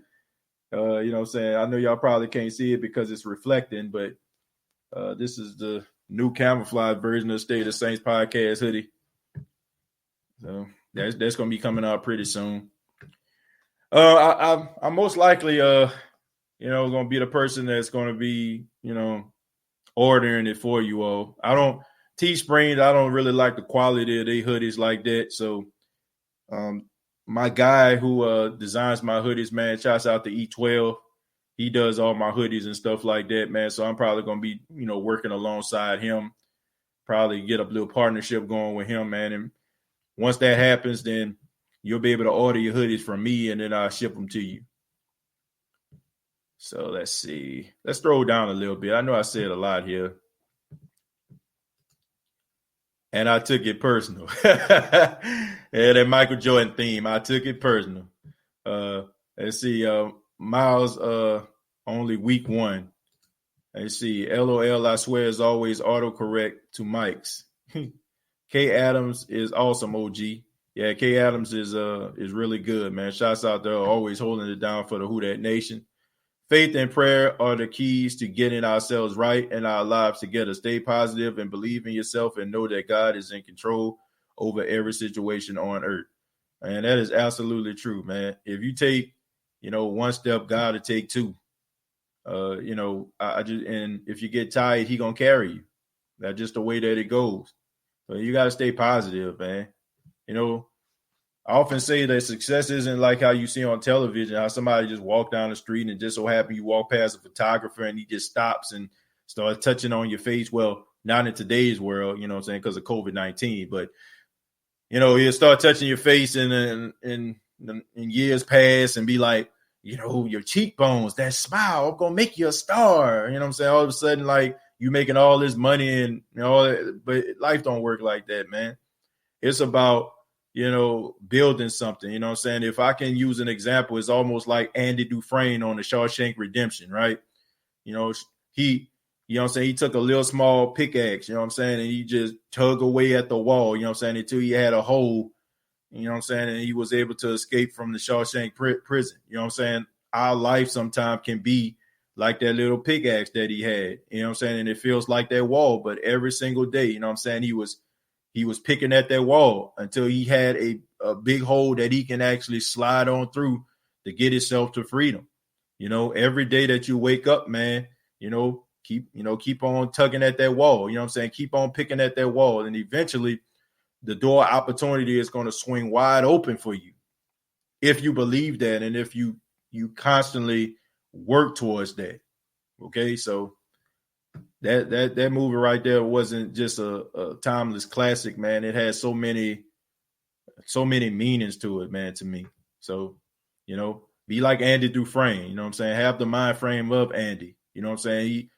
know what I'm saying? I know y'all probably can't see it because it's reflecting, but this is the new camouflage version of the State of Saints podcast hoodie. So that's going to be coming out pretty soon. I'm most likely, going to be the person that's going to be, ordering it for you all. Teespring, I don't really like the quality of their hoodies like that. So, my guy who designs my hoodies, man, shouts out to E12. He does all my hoodies and stuff like that, man. So I'm probably going to be, working alongside him, probably get a little partnership going with him, man. And once that happens, then you'll be able to order your hoodies from me and then I'll ship them to you. So let's see. Let's throw down a little bit. I know I said a lot here. And I took it personal. Yeah, that Michael Jordan theme. I took it personal. Let's see. Miles, only week 1. Let's see. LOL, I swear, is always autocorrect to Mike's. K Adams is awesome, OG. Yeah, K Adams is really good, man. Shouts out there, always holding it down for the Who Dat Nation. Faith and prayer are the keys to getting ourselves right and our lives together. Stay positive and believe in yourself and know that God is in control over every situation on earth. And that is absolutely true, man. If you take, one step, God will take 2. And if you get tired, he gonna carry you. That's just the way that it goes. So you gotta stay positive, man. I often say that success isn't like how you see on television, how somebody just walk down the street and just so happen you walk past a photographer and he just stops and starts touching on your face. Well, not in today's world, you know what I'm saying, because of COVID-19. But, he'll start touching your face and years pass and be like, your cheekbones, that smile, I'm going to make you a star. You know what I'm saying? All of a sudden, like, you making all this money and, but life don't work like that, man. It's about, building something, you know what I'm saying? If I can use an example, it's almost like Andy Dufresne on the Shawshank Redemption, right? He, he took a little small pickaxe, and he just tug away at the wall, until he had a hole, and he was able to escape from the Shawshank prison, Our life sometimes can be like that little pickaxe that he had, you know what I'm saying? And it feels like that wall, but every single day, you know what I'm saying, he was picking at that wall until he had a big hole that he can actually slide on through to get himself to freedom. You know, every day that you wake up, man, keep on tugging at that wall. You know what I'm saying? Keep on picking at that wall. And eventually the door opportunity is going to swing wide open for you if you believe that and if you constantly work towards that. Okay, so that movie right there wasn't just a timeless classic, man. It has so many meanings to it, man, to me. So, be like Andy Dufresne, you know what I'm saying? Have the mind frame of Andy. You know what I'm saying?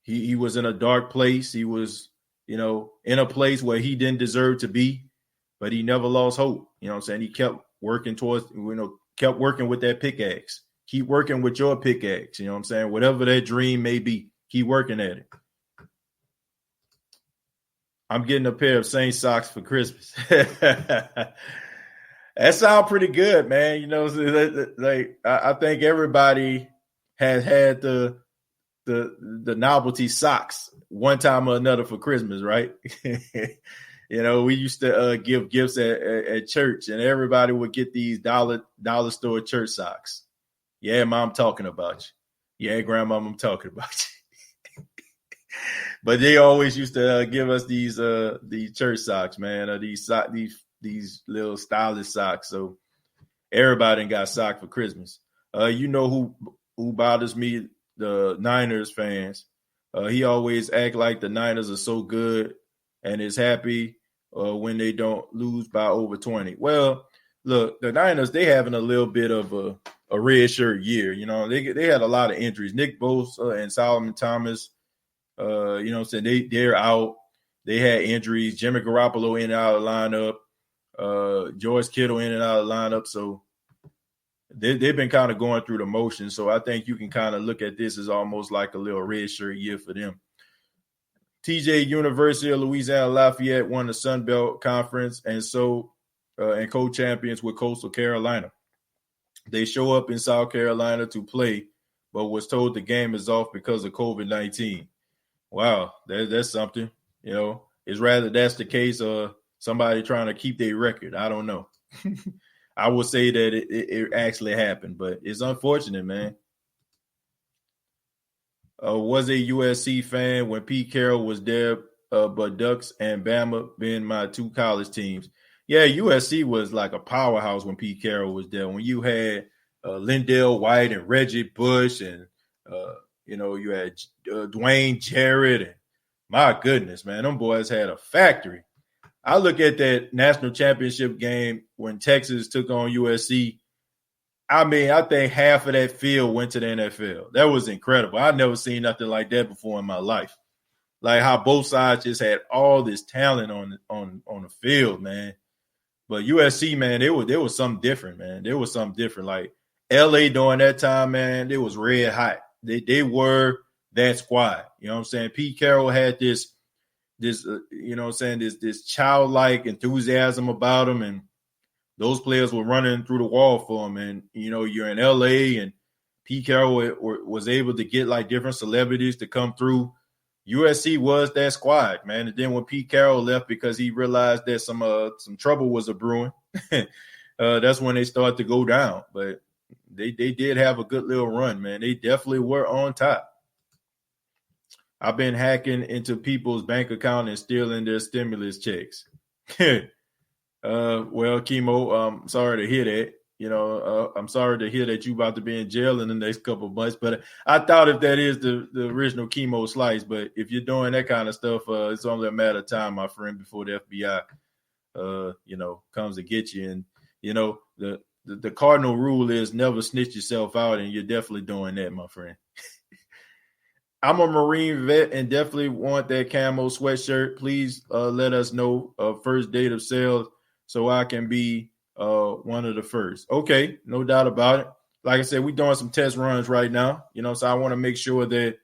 He was in a dark place. He was, in a place where he didn't deserve to be, but he never lost hope. You know what I'm saying? He kept working kept working with that pickaxe. Keep working with your pickaxe. You know what I'm saying? Whatever that dream may be, keep working at it. I'm getting a pair of Saint socks for Christmas. That sounds pretty good, man. Like I think everybody has had the novelty socks one time or another for Christmas, right? We used to give gifts at church, and everybody would get these dollar store church socks. Yeah, Mom, I'm talking about you. Yeah, Grandma, I'm talking about you. But they always used to give us these church socks, man, or these little stylish socks. So everybody got socked for Christmas. Who bothers me? The Niners fans. He always act like the Niners are so good and is happy when they don't lose by over 20. Well, look, the Niners, they having a little bit of a red shirt year. They had a lot of injuries. Nick Bosa and Solomon Thomas, they're out. They had injuries. Jimmy Garoppolo in and out of the lineup. George Kittle in and out of the lineup. So they've been kind of going through the motions. So I think you can kind of look at this as almost like a little red shirt year for them. TJ University of Louisiana Lafayette won the Sun Belt Conference and co-champions with Coastal Carolina. They show up in South Carolina to play, but was told the game is off because of COVID-19. Wow, that's something. It's rather that's the case of somebody trying to keep their record. I don't know. I would say that it actually happened, but it's unfortunate, man. Was a USC fan when Pete Carroll was there, but Ducks and Bama being my two college teams. Yeah, USC was like a powerhouse when Pete Carroll was there. When you had Lindell White and Reggie Bush and, you had Dwayne Jarrett. And my goodness, man, them boys had a factory. I look at that national championship game when Texas took on USC. I mean, I think half of that field went to the NFL. That was incredible. I've never seen nothing like that before in my life. Like how both sides just had all this talent on the field, man. But USC, man, there was something different, man. There was something different. Like LA during that time, man, it was red hot. They were that squad. You know what I'm saying? Pete Carroll had this childlike enthusiasm about him, and those players were running through the wall for him. And, you're in LA, and Pete Carroll was able to get like different celebrities to come through. USC was that squad, man. And then when Pete Carroll left because he realized that some trouble was a brewing, that's when they started to go down. But they did have a good little run, man. They definitely were on top. I've been hacking into people's bank account and stealing their stimulus checks. Well, Chemo, I'm sorry to hear that. I'm sorry to hear that you're about to be in jail in the next couple of months. But I thought if that is the original Chemo slice, but if you're doing that kind of stuff, it's only a matter of time, my friend, before the FBI, comes to get you. And, the cardinal rule is never snitch yourself out, and you're definitely doing that, my friend. I'm a Marine vet and definitely want that camo sweatshirt. Please let us know first date of sales so I can be one of the first. Okay, no doubt about it. Like I said, we're doing some test runs right now, so I want to make sure that,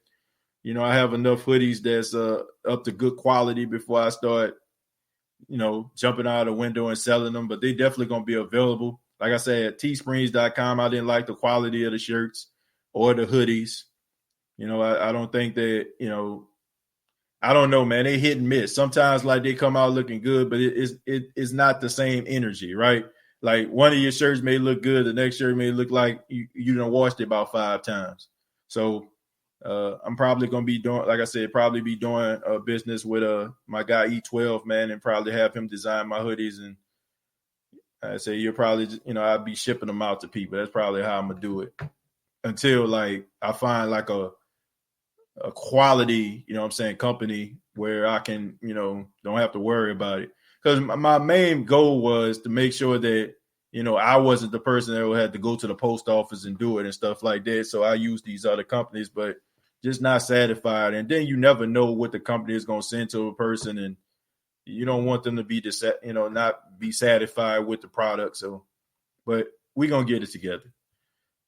I have enough hoodies that's up to good quality before I start, jumping out of the window and selling them. But they definitely going to be available. Like I said, at teesprings.com, I didn't like the quality of the shirts. or the hoodies. I don't think that, I don't know, man. They hit and miss. Sometimes like they come out looking good, but it's not the same energy, right? Like one of your shirts may look good, the next shirt may look like you done washed it about 5 times. So I'm probably gonna be doing, like I said, probably be doing a business with my guy E12, man, and probably have him design my hoodies. And I say you'll probably, I'll be shipping them out to people. That's probably how I'm gonna do it until like I find like a quality, company where I can, don't have to worry about it. Because my main goal was to make sure that, I wasn't the person that had to go to the post office and do it and stuff like that. So I use these other companies, but just not satisfied. And then you never know what the company is going to send to a person, and you don't want them to be, not be satisfied with the product. So, but we're going to get it together.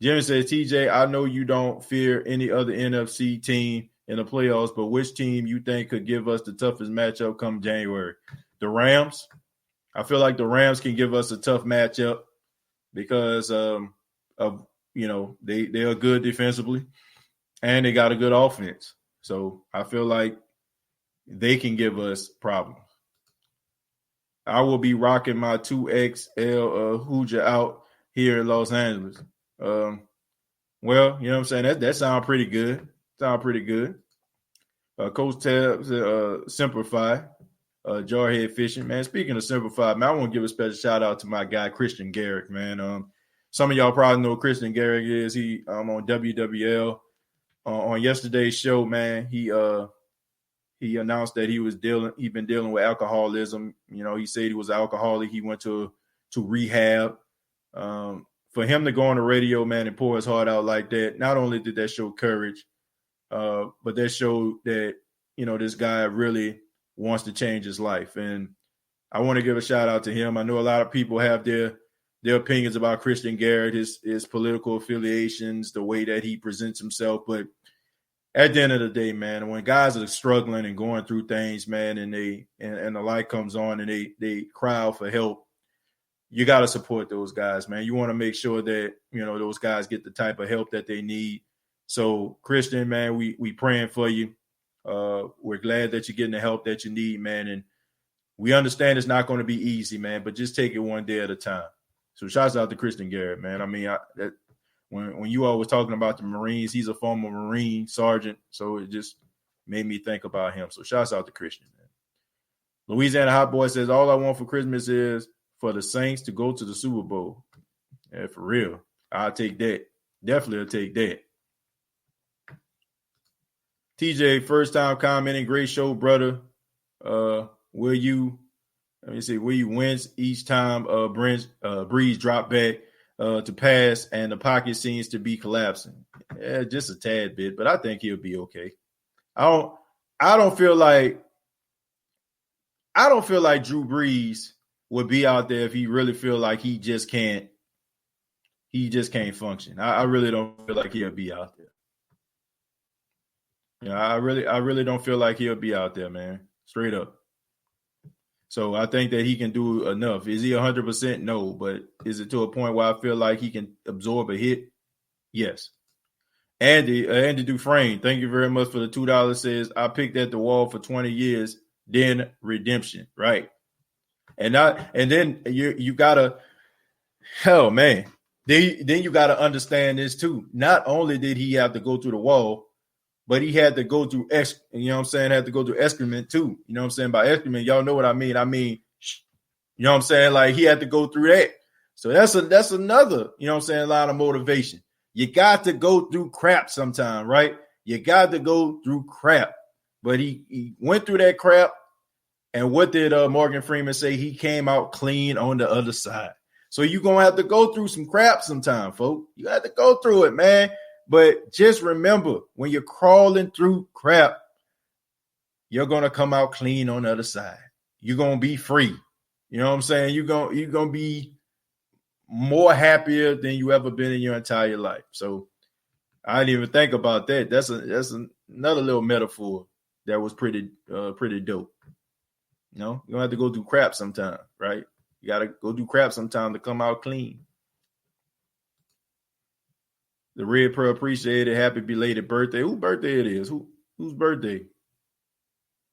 Jimmy says, TJ, I know you don't fear any other NFC team in the playoffs, but which team you think could give us the toughest matchup come January? The Rams. I feel like the Rams can give us a tough matchup because of they are good defensively and they got a good offense. So I feel like they can give us problems. I will be rocking my 2XL Hooja out here in Los Angeles. Well, you know what I'm saying? That sounds pretty good. Coach Tabs, Simplify, Jarhead Fishing. Man, speaking of Simplify, man, I want to give a special shout out to my guy, Christian Garrick, man. Some of y'all probably know who Christian Garrick is. He on WWL. On yesterday's show, man, he announced that he'd been dealing with alcoholism. He said he was an alcoholic. He went to rehab. For him to go on the radio, man, and pour his heart out like that, not only did that show courage, but that showed that, this guy really wants to change his life. And I want to give a shout out to him. I know a lot of people have their opinions about Christian Garrett, his political affiliations, the way that he presents himself. But at the end of the day, man, when guys are struggling and going through things, man, and the light comes on and they cry out for help, you got to support those guys, man. You want to make sure that, those guys get the type of help that they need. So, Christian, man, we praying for you. We're glad that you're getting the help that you need, man. And we understand it's not going to be easy, man, but just take it one day at a time. So, shouts out to Christian Garrett, man. I mean, when you all was talking about the Marines, he's a former Marine sergeant. So, it just made me think about him. So, shouts out to Christian, man. Louisiana Hot Boy says, all I want for Christmas is for the Saints to go to the Super Bowl. Yeah, for real. I'll take that. Definitely will take that. TJ, first time commenting. Great show, brother. Will you win each time Breeze drop back to pass and the pocket seems to be collapsing? Yeah, just a tad bit, but I think he'll be okay. I don't feel like Drew Brees would be out there if he really feel like he just can't function. I really don't feel like he'll be out there. I really don't feel like he'll be out there, man. Straight up. So I think that he can do enough. Is he 100%? No, but is it to a point where I feel like he can absorb a hit? Yes. Andy Dufresne, thank you very much for the $2. Says, I picked at the wall for 20 years, then redemption. Right. And then you gotta, hell man, then you gotta understand this too. Not only did he have to go through the wall, but he had to go through had to go through excrement too. You know what I'm saying? By excrement, y'all know what I mean. You know what I'm saying? Like he had to go through that. So that's another, line of motivation. You got to go through crap sometime, right? You got to go through crap. But he went through that crap. And what did Morgan Freeman say? He came out clean on the other side. So you're going to have to go through some crap sometime, folks. You have to go through it, man. But just remember, when you're crawling through crap, you're going to come out clean on the other side. You're going to be free. You know what I'm saying? You're going to be more happier than you ever been in your entire life. So I didn't even think about that. That's another little metaphor that was pretty dope. You're going to have to go through crap sometime, right? You got to go through crap sometime to come out clean. The Red Pearl appreciate it. Happy belated birthday. Whose birthday it is? Whose birthday?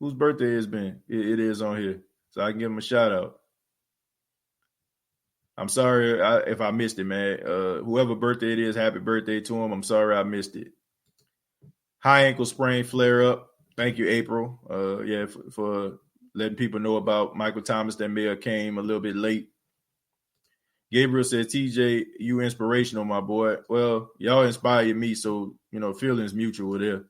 Whose birthday has been? It is on here. So I can give him a shout out. I'm sorry if I missed it, man. Whoever birthday it is, happy birthday to him. I'm sorry I missed it. High ankle sprain flare up. Thank you, April. For letting people know about Michael Thomas that may have came a little bit late. Gabriel said, TJ, you inspirational, my boy. Well, y'all inspired me, so, feelings mutual there.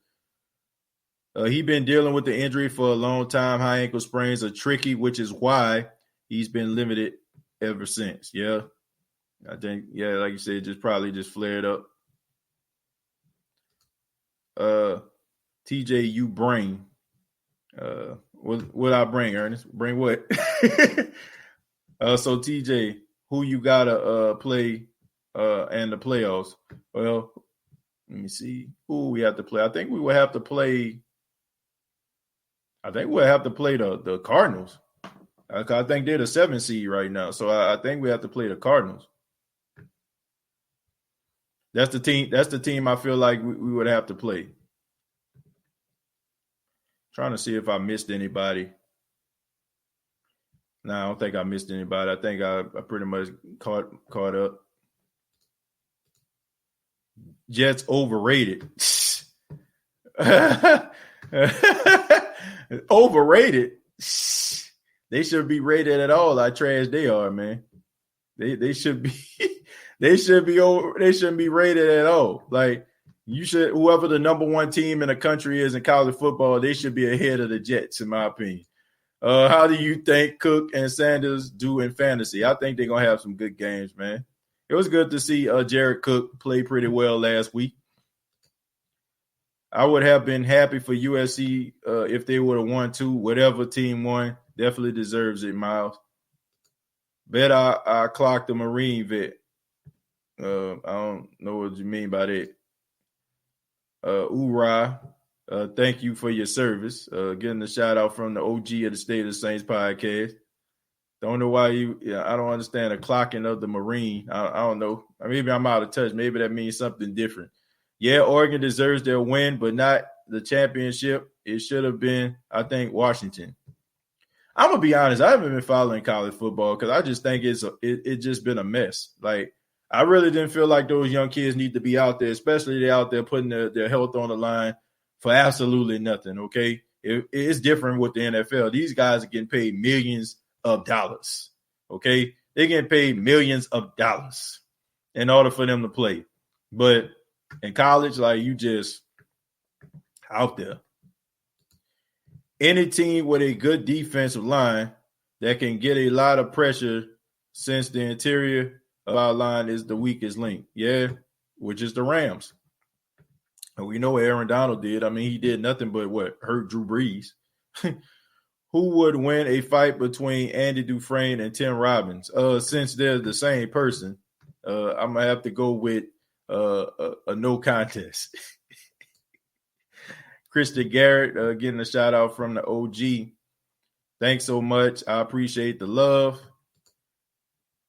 He been dealing with the injury for a long time. High ankle sprains are tricky, which is why he's been limited ever since. Yeah. I think, like you said, just flared up. TJ, you bring. What I bring, Ernest? Bring what? So TJ, who you gotta play and the playoffs? Well, let me see who we have to play. I think we'll have to play the Cardinals. I think they're the 7th seed right now, so I think we have to play the Cardinals. That's the team. That's the team I feel like we would have to play. Trying to see if I missed anybody. No, I don't think I missed anybody. I think I pretty much caught up. Jets overrated. Overrated. They should be rated at all. How trash they are, man. They should be they shouldn't be rated at all. Like, whoever the number one team in the country is in college football, they should be ahead of the Jets, in my opinion. How do you think Cook and Sanders do in fantasy? I think they're going to have some good games, man. It was good to see Jared Cook play pretty well last week. I would have been happy for USC if they would have won too. Whatever team won definitely deserves it, Miles. Bet I clocked the Marine vet. I don't know what you mean by that. Ura, thank you for your service. Getting a shout out from the OG of the State of the Saints podcast. Don't know why I don't understand the clocking of the Marine. I don't know. Maybe I'm out of touch. Maybe that means something different. Yeah, Oregon deserves their win, but not the championship. It should have been, I think, Washington. I'm going to be honest. I haven't been following college football because I just think it's just been a mess. Like, I really didn't feel like those young kids need to be out there, especially they're out there putting their health on the line for absolutely nothing, okay? It's different with the NFL. These guys are getting paid millions of dollars, okay? They're getting paid millions of dollars in order for them to play. But in college, like, you just out there. Any team with a good defensive line that can get a lot of pressure since the interior of our line is the weakest link. Yeah, which is the Rams. And we know what Aaron Donald did. I mean, he did nothing but hurt Drew Brees. Who would win a fight between Andy Dufresne and Tim Robbins? Since they're the same person, I'm going to have to go with a no contest. Kristen Garrett getting a shout out from the OG. Thanks so much. I appreciate the love.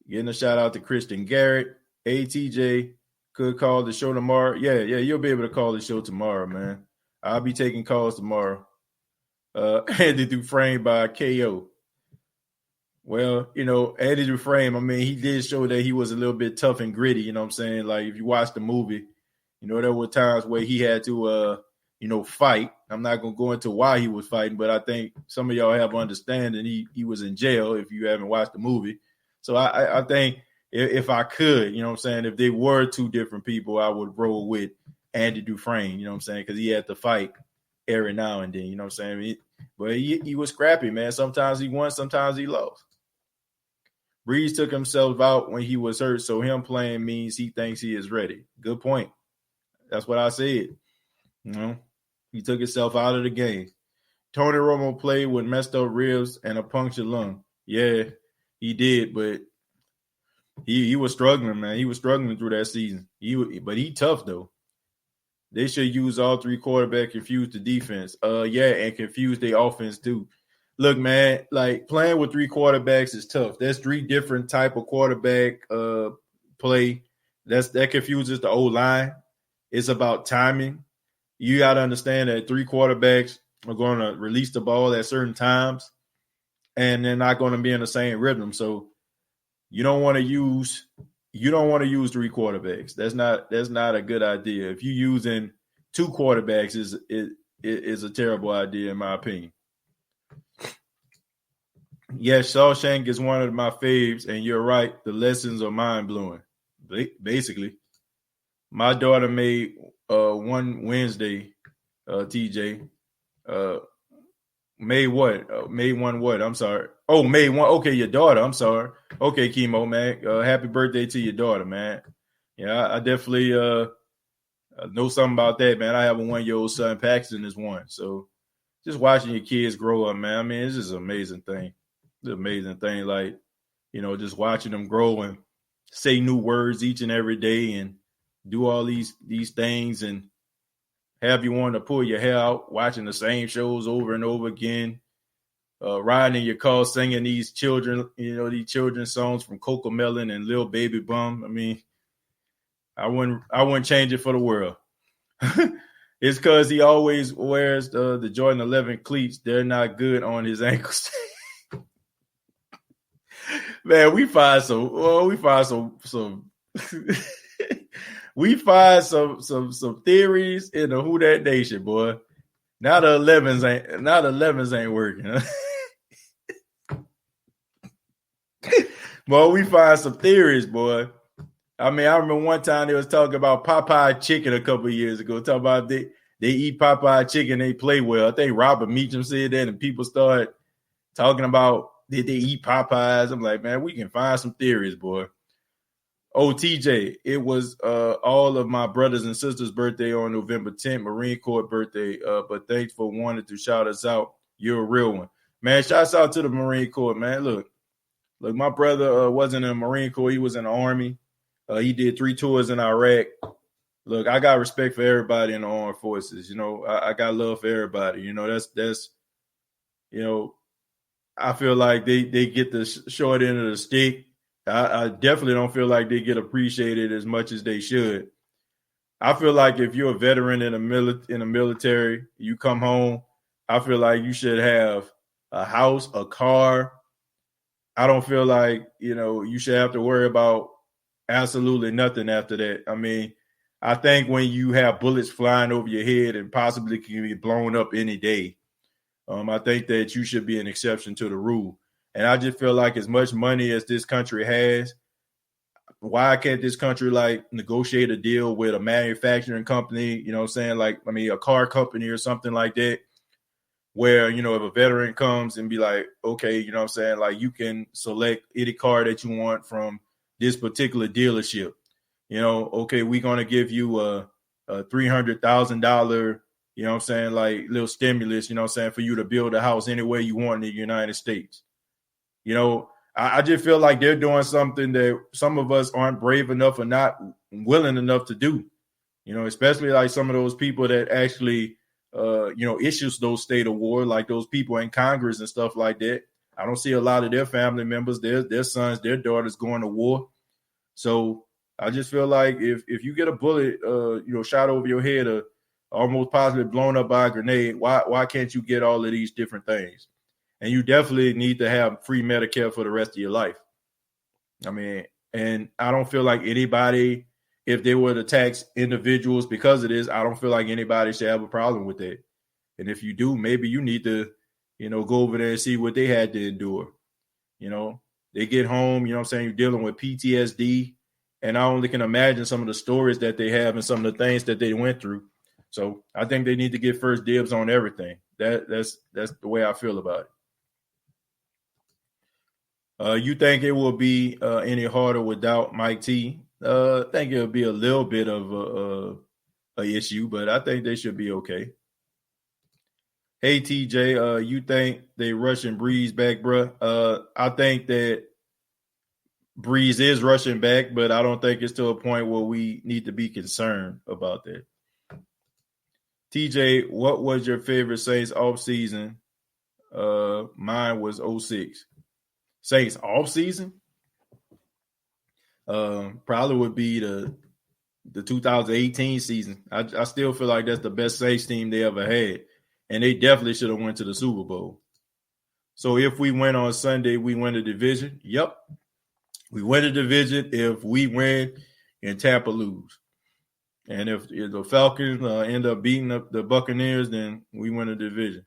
Getting a shout out to Kristen Garrett. ATJ could call the show tomorrow. Yeah, you'll be able to call the show tomorrow, man. I'll be taking calls tomorrow. Andy Dufresne by KO. Well, Andy Dufresne, I mean, he did show that he was a little bit tough and gritty, you know what I'm saying? Like, if you watch the movie, there were times where he had to fight. I'm not going to go into why he was fighting, but I think some of y'all have understanding he was in jail if you haven't watched the movie. So I think if I could, if they were two different people, I would roll with Andy Dufresne, because he had to fight every now and then, But he was scrappy, man. Sometimes he won, sometimes he lost. Brees took himself out when he was hurt, so him playing means he thinks he is ready. Good point. That's what I said. He took himself out of the game. Tony Romo played with messed up ribs and a punctured lung. Yeah, he did, but he was struggling, man. He was struggling through that season. But he tough, though. They should use all three quarterbacks, confuse the defense. And confuse their offense, too. Look, man, like, playing with three quarterbacks is tough. There's three different type of quarterback play. That confuses the O-line. It's about timing. You got to understand that 3 quarterbacks are going to release the ball at certain times, and they're not going to be in the same rhythm. So you don't want to use 3 quarterbacks. That's not a good idea. If you're using 2 quarterbacks, is a terrible idea in my opinion. Yes, Shawshank is one of my faves, and you're right. The lessons are mind blowing. Basically, my daughter made one Wednesday. TJ made what? Made one what? I'm sorry. Oh, made one. Okay, your daughter. I'm sorry. Okay, Chemo man. Happy birthday to your daughter, man. Yeah, I definitely know something about that, man. I have a 1-year-old son. Paxton is 1. So just watching your kids grow up, man. I mean, it's just an amazing thing. It's an amazing thing. Like, just watching them grow and say new words each and every day and do all these things and have you want to pull your hair out watching the same shows over and over again, riding in your car singing these children's songs from Coco Melon and Lil Baby Bum. I mean, I wouldn't change it for the world. It's because he always wears the Jordan 11 cleats. They're not good on his ankles. Man, we find some we find some theories in the Who Dat Nation, boy. Now the 11s ain't working. Boy, we find some theories, boy. I mean, I remember one time they was talking about Popeye chicken a couple of years ago. Talking about they eat Popeye chicken, they play well. I think Robert Meacham said that, and people started talking about did they eat Popeyes. I'm like, man, we can find some theories, boy. Oh, TJ, it was all of my brothers and sisters' birthday on November 10th, Marine Corps birthday. But thanks for wanting to shout us out. You're a real one. Man, shouts out to the Marine Corps, man. Look, my brother wasn't in the Marine Corps. He was in the Army. He did 3 tours in Iraq. Look, I got respect for everybody in the armed forces. I got love for everybody. That's I feel like they get the short end of the stick. I definitely don't feel like they get appreciated as much as they should. I feel like if you're a veteran in the military, you come home, I feel like you should have a house, a car. I don't feel like, you should have to worry about absolutely nothing after that. I mean, I think when you have bullets flying over your head and possibly can be blown up any day, I think that you should be an exception to the rule. And I just feel like as much money as this country has, why can't this country negotiate a deal with a manufacturing company, a car company or something like that, where, if a veteran comes and be like, okay, you can select any car that you want from this particular dealership. Okay, we're going to give you a $300,000, little stimulus, for you to build a house anywhere you want in the United States. I just feel like they're doing something that some of us aren't brave enough or not willing enough to do, especially like some of those people that actually, issues those state of war, like those people in Congress and stuff like that. I don't see a lot of their family members, their sons, their daughters going to war. So I just feel like if you get a bullet, shot over your head or almost possibly blown up by a grenade, why can't you get all of these different things? And you definitely need to have free Medicare for the rest of your life. I mean, and I don't feel like anybody, if they were to tax individuals because of this, I don't feel like anybody should have a problem with that. And if you do, maybe you need to, go over there and see what they had to endure. They get home, you're dealing with PTSD. And I only can imagine some of the stories that they have and some of the things that they went through. So I think they need to get first dibs on everything. That's the way I feel about it. You think it will be any harder without Mike T? I think it'll be a little bit of a issue, but I think they should be okay. Hey, TJ, you think they rushing Breeze back, bro? I think that Breeze is rushing back, but I don't think it's to a point where we need to be concerned about that. TJ, what was your favorite Saints offseason? Mine was 06. Saints off season, probably would be the the 2018 season. I still feel like that's the best Saints team they ever had, and they definitely should have went to the Super Bowl. So if we win on Sunday, we win the division. Yep, we win the division if we win and Tampa lose. And if the Falcons end up beating up the Buccaneers, then we win the division.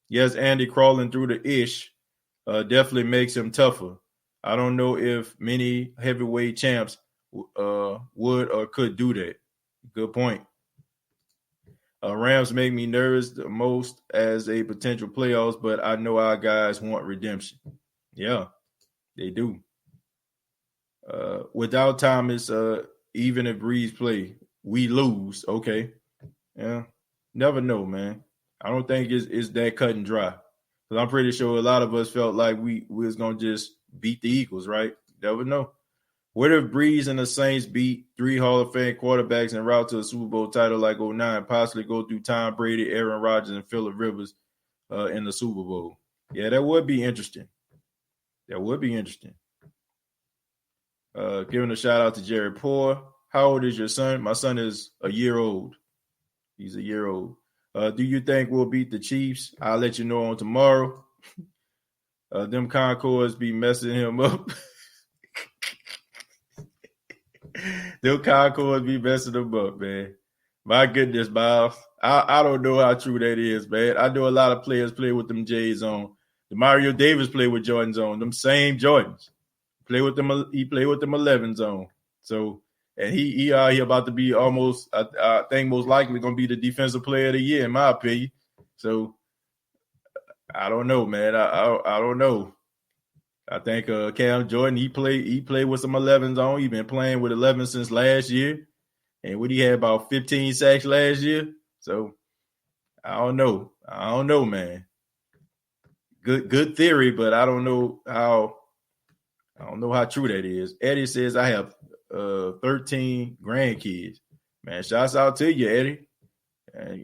Yes, Andy crawling through the ish definitely makes him tougher. I don't know if many heavyweight champs would or could do that. Good point. Rams make me nervous the most as a potential playoffs, but I know our guys want redemption. Yeah, they do. Without Thomas, even if Breeze play, we lose. Okay. Yeah. Never know, man. I don't think it's that cut and dry. Because I'm pretty sure a lot of us felt like we was going to just beat the Eagles, right? Never know. What if Breeze and the Saints beat 3 Hall of Fame quarterbacks en route to a Super Bowl title like 09, possibly go through Tom Brady, Aaron Rodgers, and Phillip Rivers in the Super Bowl? Yeah, that would be interesting. That would be interesting. Giving a shout out to Jared Poor. How old is your son? My son is a year old. He's a year old. Do you think we'll beat the Chiefs? I'll let you know on tomorrow. Them Concords be messing him up. Them Concords be messing him up, man. My goodness, Miles. I don't know how true that is, man. I know a lot of players play with them J's on. The Mario Davis played with Jordans on. Them same Jordans. He played with them 11s on. So, and he about to be almost, I think most likely going to be the defensive player of the year, in my opinion. So, I don't know, man. I don't know. I think Cam Jordan, he played with some 11s on. He been playing with 11 since last year. And what he had about 15 sacks last year. So, I don't know, man. Good theory, but I don't know how true that is. Eddie says I have 13 grandkids. Man, shouts out to you, Eddie.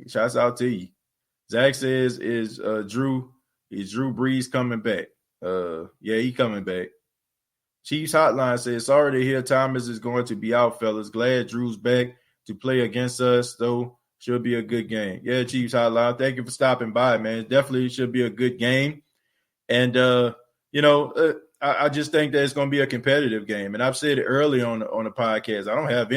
Shouts out to you. Zach says is Drew Brees coming back? Yeah, he coming back. Chiefs Hotline says, sorry to hear Thomas is going to be out, fellas. Glad Drew's back to play against us, though. Should be a good game. Yeah, Chiefs Hotline. Thank you for stopping by, man. Definitely should be a good game. And, I just think that it's going to be a competitive game. And I've said it early on the podcast. I don't have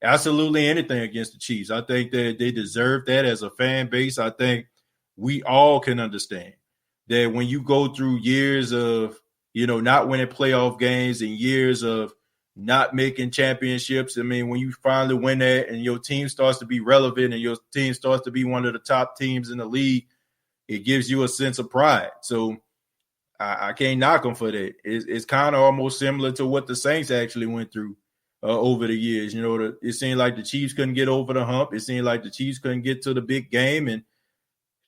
absolutely anything against the Chiefs. I think that they deserve that as a fan base. I think we all can understand that when you go through years of, not winning playoff games and years of not making championships, I mean, when you finally win that and your team starts to be relevant and your team starts to be one of the top teams in the league, it gives you a sense of pride. So I can't knock them for that. It's kind of almost similar to what the Saints actually went through over the years. It seemed like the Chiefs couldn't get over the hump. It seemed like the Chiefs couldn't get to the big game. And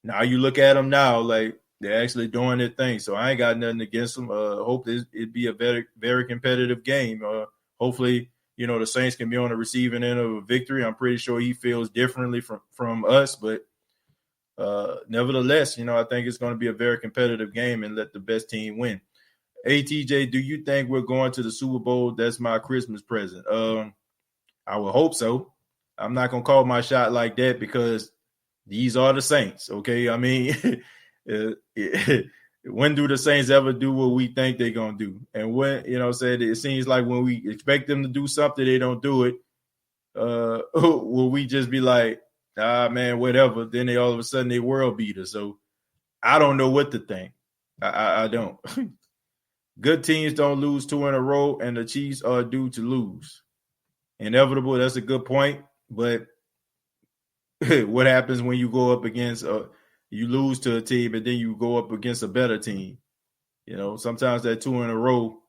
now you look at them now, like they're actually doing their thing. So I ain't got nothing against them. Hope it'd be a very, very competitive game. Hopefully, the Saints can be on the receiving end of a victory. I'm pretty sure he feels differently from us, but nevertheless, I think it's going to be a very competitive game and let the best team win. ATJ, do you think we're going to the Super Bowl? That's my Christmas present. I would hope so. I'm not going to call my shot like that because these are the Saints. Okay. I mean, when do the Saints ever do what we think they're going to do? And when, it seems like when we expect them to do something, they don't do it. Will we just be like, man, whatever. Then they all of a sudden they world beater. So I don't know what to think. I don't. Good teams don't lose 2 in a row, and the Chiefs are due to lose. Inevitable. That's a good point. But what happens when you go up against you lose to a team and then you go up against a better team? Sometimes that 2 in a row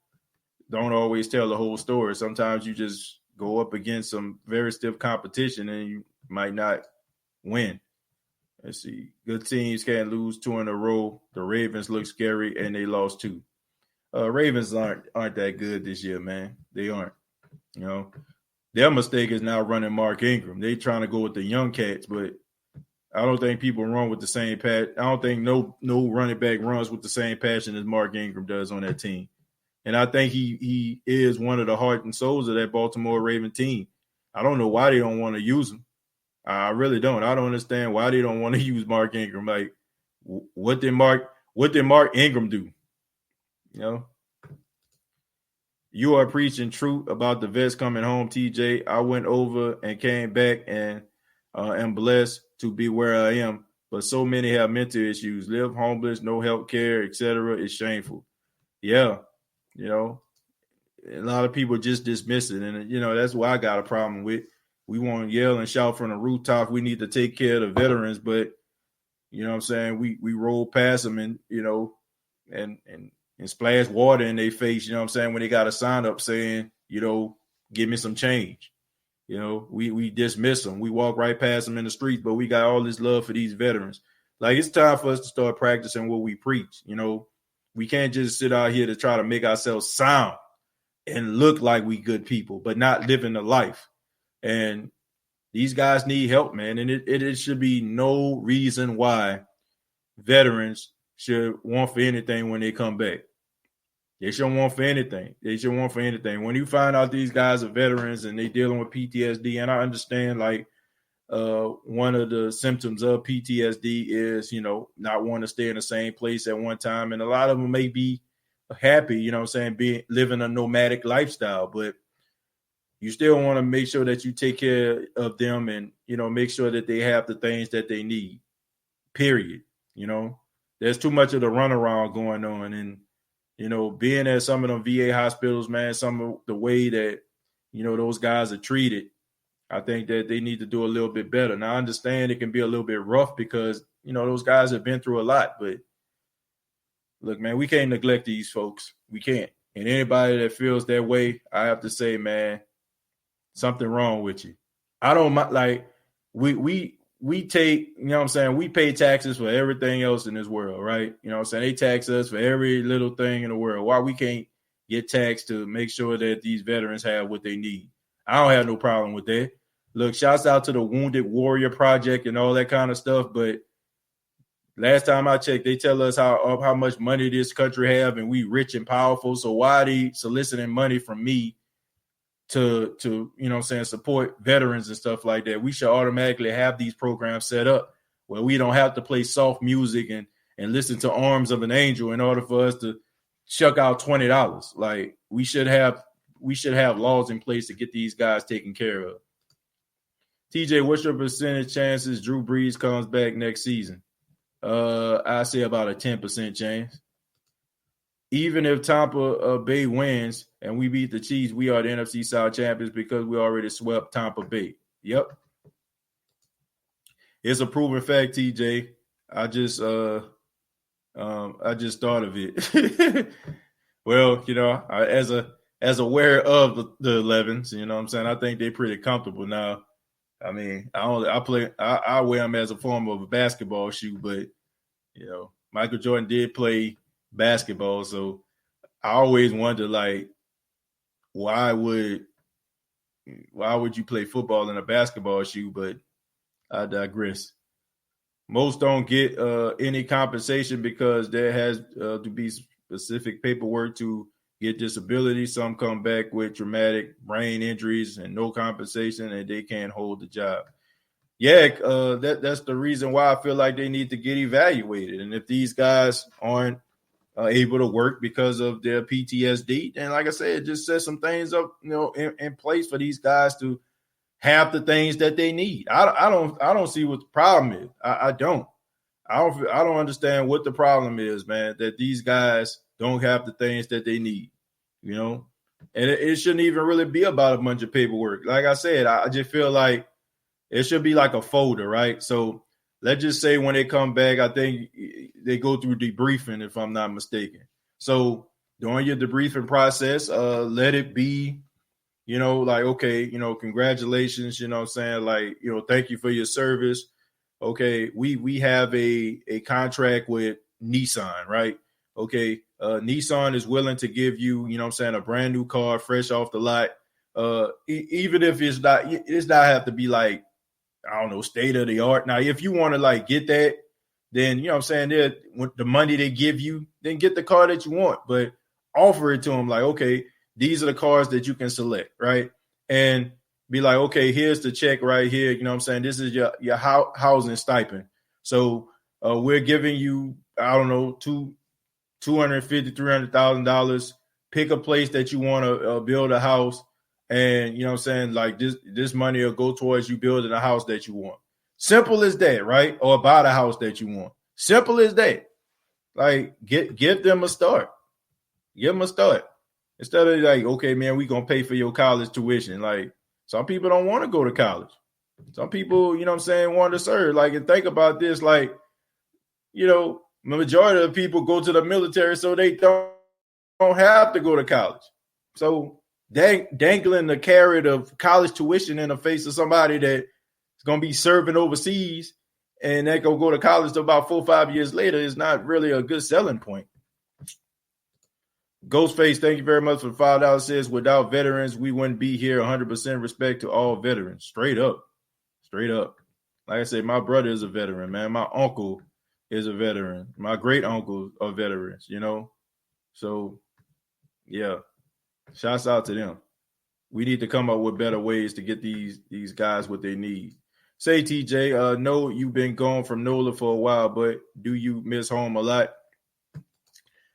don't always tell the whole story. Sometimes you just go up against some very stiff competition and you might not win. Let's see. Good teams can't lose 2 in a row. The Ravens look scary, and they lost 2. Ravens aren't that good this year, man. They aren't. Their mistake is now running Mark Ingram. They trying to go with the young cats, but I don't think people run with the same passion. I don't think no running back runs with the same passion as Mark Ingram does on that team. And I think he is one of the heart and souls of that Baltimore Raven team. I don't know why they don't want to use him. I really don't. I don't understand why they don't want to use Mark Ingram. Like, what did Mark Ingram do? You know, you are preaching truth about the vets coming home, TJ. I went over and came back and am blessed to be where I am. But so many have mental issues, live homeless, no health care, etc. It's shameful. Yeah, you know, a lot of people just dismiss it. And, you know, that's what I got a problem with. We want to yell and shout from the rooftop. We need to take care of the veterans. But, you know what I'm saying, we roll past them and, you know, and splash water in their face, you know what I'm saying, when they got a sign up saying, you know, give me some change. You know, we dismiss them. We walk right past them in the streets, but we got all this love for these veterans. Like, it's time for us to start practicing what we preach. You know, we can't just sit out here to try to make ourselves sound and look like we good people, but not living the life. And these guys need help, man. And it should be no reason why veterans should want for anything when they come back. They shouldn't want for anything. They should want for anything. When you find out these guys are veterans and they dealing with PTSD, and I understand, like, one of the symptoms of PTSD is, you know, not wanting to stay in the same place at one time. And a lot of them may be happy, you know what I'm saying, living a nomadic lifestyle, but you still want to make sure that you take care of them and, you know, make sure that they have the things that they need, period. You know, there's too much of the runaround going on. And, you know, being at some of them VA hospitals, man, some of the way that, you know, those guys are treated, I think that they need to do a little bit better. Now, I understand it can be a little bit rough because, you know, those guys have been through a lot. But look, man, we can't neglect these folks. We can't. And anybody that feels that way, I have to say, man, something wrong with you. I don't mind, like, we take, you know what I'm saying, we pay taxes for everything else in this world, right? You know what I'm saying? They tax us for every little thing in the world. Why we can't get taxed to make sure that these veterans have what they need? I don't have no problem with that. Look, shouts out to the Wounded Warrior Project and all that kind of stuff, but last time I checked, they tell us how much money this country have and we rich and powerful. So why are they soliciting money from me to you know what I'm saying, support veterans and stuff like that? We should automatically have these programs set up where we don't have to play soft music and listen to Arms of an Angel in order for us to chuck out $20. Like, we should have laws in place to get these guys taken care of. TJ, what's your percentage chances Drew Brees comes back next season? I say about a 10% chance. Even if Tampa Bay wins and we beat the Chiefs, we are the NFC South champions because we already swept Tampa Bay. Yep. It's a proven fact, TJ. I just thought of it. Well, you know, as aware of the 11s, you know what I'm saying, I think they're pretty comfortable now. I mean, I wear them as a form of a basketball shoe, but, you know, Michael Jordan did play basketball, so I always wonder, like, why would you play football in a basketball shoe? But I digress. Most don't get any compensation because there has to be specific paperwork to get disability. Some come back with traumatic brain injuries and no compensation, and they can't hold the job. Yeah, that's the reason why I feel like they need to get evaluated. And if these guys aren't able to work because of their PTSD, and like I said, just set some things up, you know, in place for these guys to have the things that they need. I don't see what the problem is. I don't understand what the problem is, man, that these guys don't have the things that they need, you know, and it shouldn't even really be about a bunch of paperwork. Like I said, I just feel like it should be like a folder, right? So let's just say when they come back, I think they go through debriefing, if I'm not mistaken. So during your debriefing process, let it be, you know, like, okay, you know, congratulations, you know what I'm saying? Like, you know, thank you for your service. Okay, we have a contract with Nissan, right? Okay, Nissan is willing to give you, you know what I'm saying, a brand new car, fresh off the lot. Even if it's not have to be like, I don't know, state of the art. Now, if you want to like get that, then, you know what I'm saying, with the money they give you, then get the car that you want, but offer it to them like, okay, these are the cars that you can select, right? And be like, okay, here's the check right here. You know what I'm saying? This is your housing stipend. So we're giving you, I don't know, $250,000, $300,000. Pick a place that you want to build a house, and you know what I'm saying, like this money will go towards you building a house that you want. Simple as that, right? Or buy the house that you want. Simple as that. Like give them a start. Give them a start. Instead of like, okay, man, we gonna pay for your college tuition. Like some people don't want to go to college. Some people, you know what I'm saying, want to serve. Like, and think about this, like, you know, the majority of people go to the military so they don't have to go to college. So dangling the carrot of college tuition in the face of somebody that's going to be serving overseas and that go to college to about 4 or 5 years later is not really a good selling point. Ghostface, thank you very much for the $5. Says, without veterans, we wouldn't be here. 100% respect to all veterans. Straight up. Straight up. Like I said, my brother is a veteran, man. My uncle is a veteran. My great uncles are veterans, you know? So, yeah, shouts out to them. We need to come up with better ways to get these guys what they need. Say, TJ, no, you've been gone from NOLA for a while, but do you miss home a lot?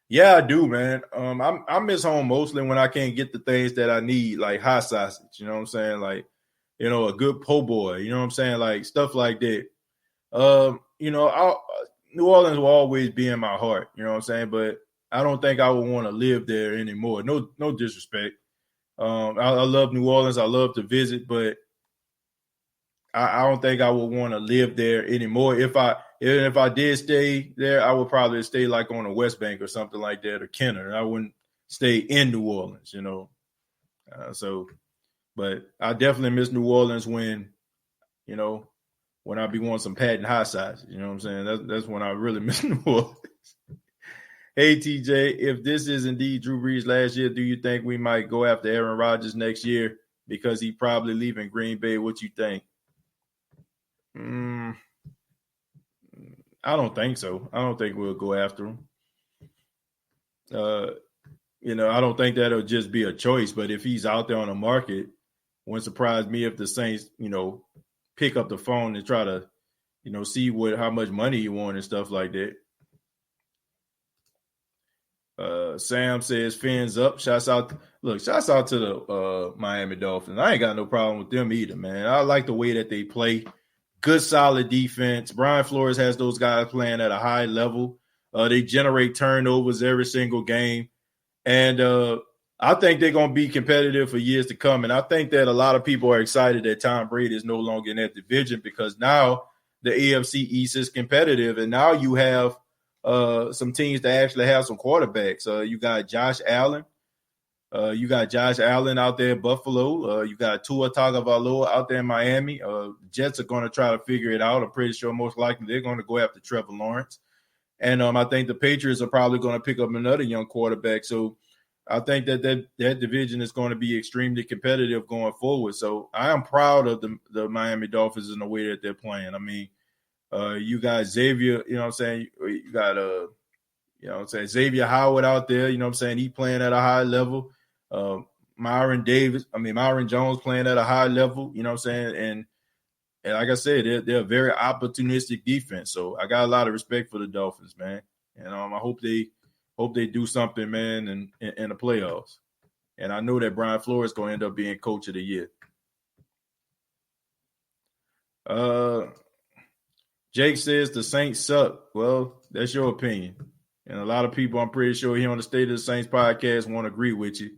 Yeah, I do, man. I miss home mostly when I can't get the things that I need, like hot sausage, you know what I'm saying? Like, you know, a good po' boy, you know what I'm saying? Like stuff like that. You know, New Orleans will always be in my heart, you know what I'm saying? But I don't think I would want to live there anymore. No disrespect. I love New Orleans. I love to visit, but I don't think I would want to live there anymore. If I did stay there, I would probably stay like on the West Bank or something like that, or Kenner. I wouldn't stay in New Orleans, you know. But I definitely miss New Orleans when, you know, when I be wanting some patent hot sauce. You know what I'm saying? That's when I really miss New Orleans. Hey, TJ, if this is indeed Drew Brees last year, do you think we might go after Aaron Rodgers next year because he probably leaving Green Bay? What you think? I don't think so. I don't think we'll go after him. You know, I don't think that'll just be a choice. But if he's out there on the market, wouldn't surprise me if the Saints, you know, pick up the phone and try to, you know, see how much money you want and stuff like that. Sam says, fins up. Shouts out to the Miami Dolphins. I ain't got no problem with them either, man. I like the way that they play. Good, solid defense. Brian Flores has those guys playing at a high level. They generate turnovers every single game. And I think they're going to be competitive for years to come. And I think that a lot of people are excited that Tom Brady is no longer in that division because now the AFC East is competitive. And now you have some teams that actually have some quarterbacks. You got Josh Allen. You got Josh Allen out there in Buffalo. You got Tua Tagovailoa out there in Miami. Jets are going to try to figure it out. I'm pretty sure most likely they're going to go after Trevor Lawrence. And I think the Patriots are probably going to pick up another young quarterback. So I think that division is going to be extremely competitive going forward. So I am proud of the Miami Dolphins in the way that they're playing. I mean, you got Xavier, you know what I'm saying? You got, you know what I'm saying, Xavier Howard out there, you know what I'm saying? He playing at a high level. Myron Jones playing at a high level, you know what I'm saying? And like I said, they're a very opportunistic defense. So I got a lot of respect for the Dolphins, man. And I hope they do something, man, in the playoffs. And I know that Brian Flores is going to end up being coach of the year. Jake says the Saints suck. Well, that's your opinion. And a lot of people, I'm pretty sure here on the State of the Saints podcast won't agree with you.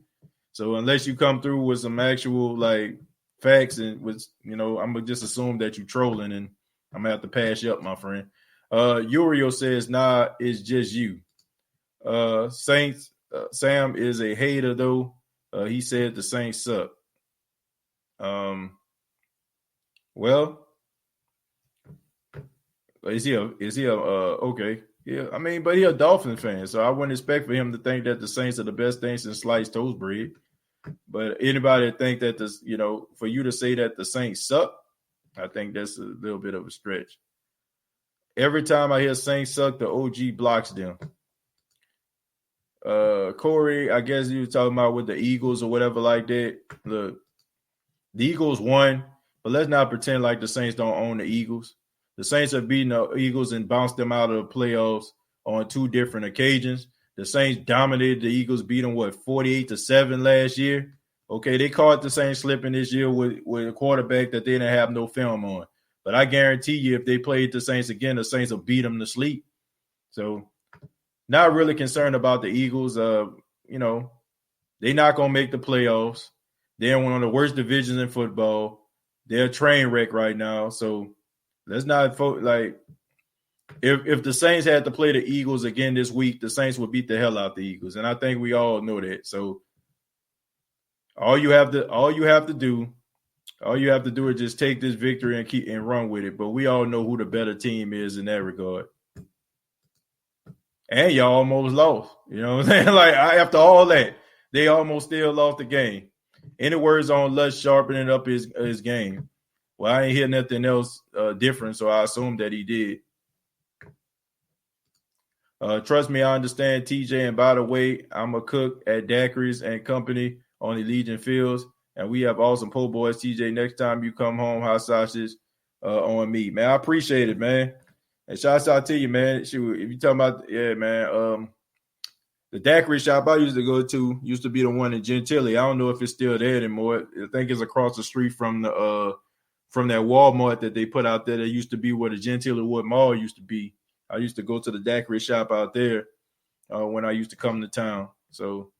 So unless you come through with some actual like facts and with, you know, I'm gonna just assume that you're trolling and I'm gonna have to pass you up, my friend. Uriel says, nah, it's just you. Saints, Sam is a hater though. He said the Saints suck. Well, is he okay? Yeah, I mean, but he's a Dolphins fan, so I wouldn't expect for him to think that the Saints are the best thing since sliced toast bread. But anybody that think that this, you know, for you to say that the Saints suck, I think that's a little bit of a stretch. Every time I hear Saints suck, the OG blocks them. Corey, I guess you were talking about with the Eagles or whatever like that. Look, The Eagles won, but let's not pretend like the Saints don't own the Eagles. The Saints have beaten the Eagles and bounced them out of the playoffs on 2 different occasions. The Saints dominated the Eagles, beat them, 48-7 last year? Okay, they caught the Saints slipping this year with a quarterback that they didn't have no film on. But I guarantee you, if they played the Saints again, the Saints will beat them to sleep. So, not really concerned about the Eagles. They're not going to make the playoffs. They're in one of the worst divisions in football. They're a train wreck right now. So, let's not if the Saints had to play the Eagles again this week, the Saints would beat the hell out the Eagles. And I think we all know that. So, all you have to do is just take this victory and run with it. But we all know who the better team is in that regard. And y'all almost lost. You know what I'm saying? After all that, they almost still lost the game. Any words on Lush sharpening up his game? Well, I ain't hear nothing else different, so I assume that he did. Trust me, I understand, TJ. And by the way, I'm a cook at Daiquiris and Company on the Legion Fields, and we have awesome po' boys. TJ, next time you come home, hot sausage on me, man. I appreciate it, man. And shouts out to you, man. Shoot, if you talking about, man, the daiquiri shop I used to go to used to be the one in Gentilly. I don't know if it's still there anymore. I think it's across the street from that Walmart that they put out there. That used to be where the Gentilly Wood Mall used to be. I used to go to the daiquiri shop out there when I used to come to town. So,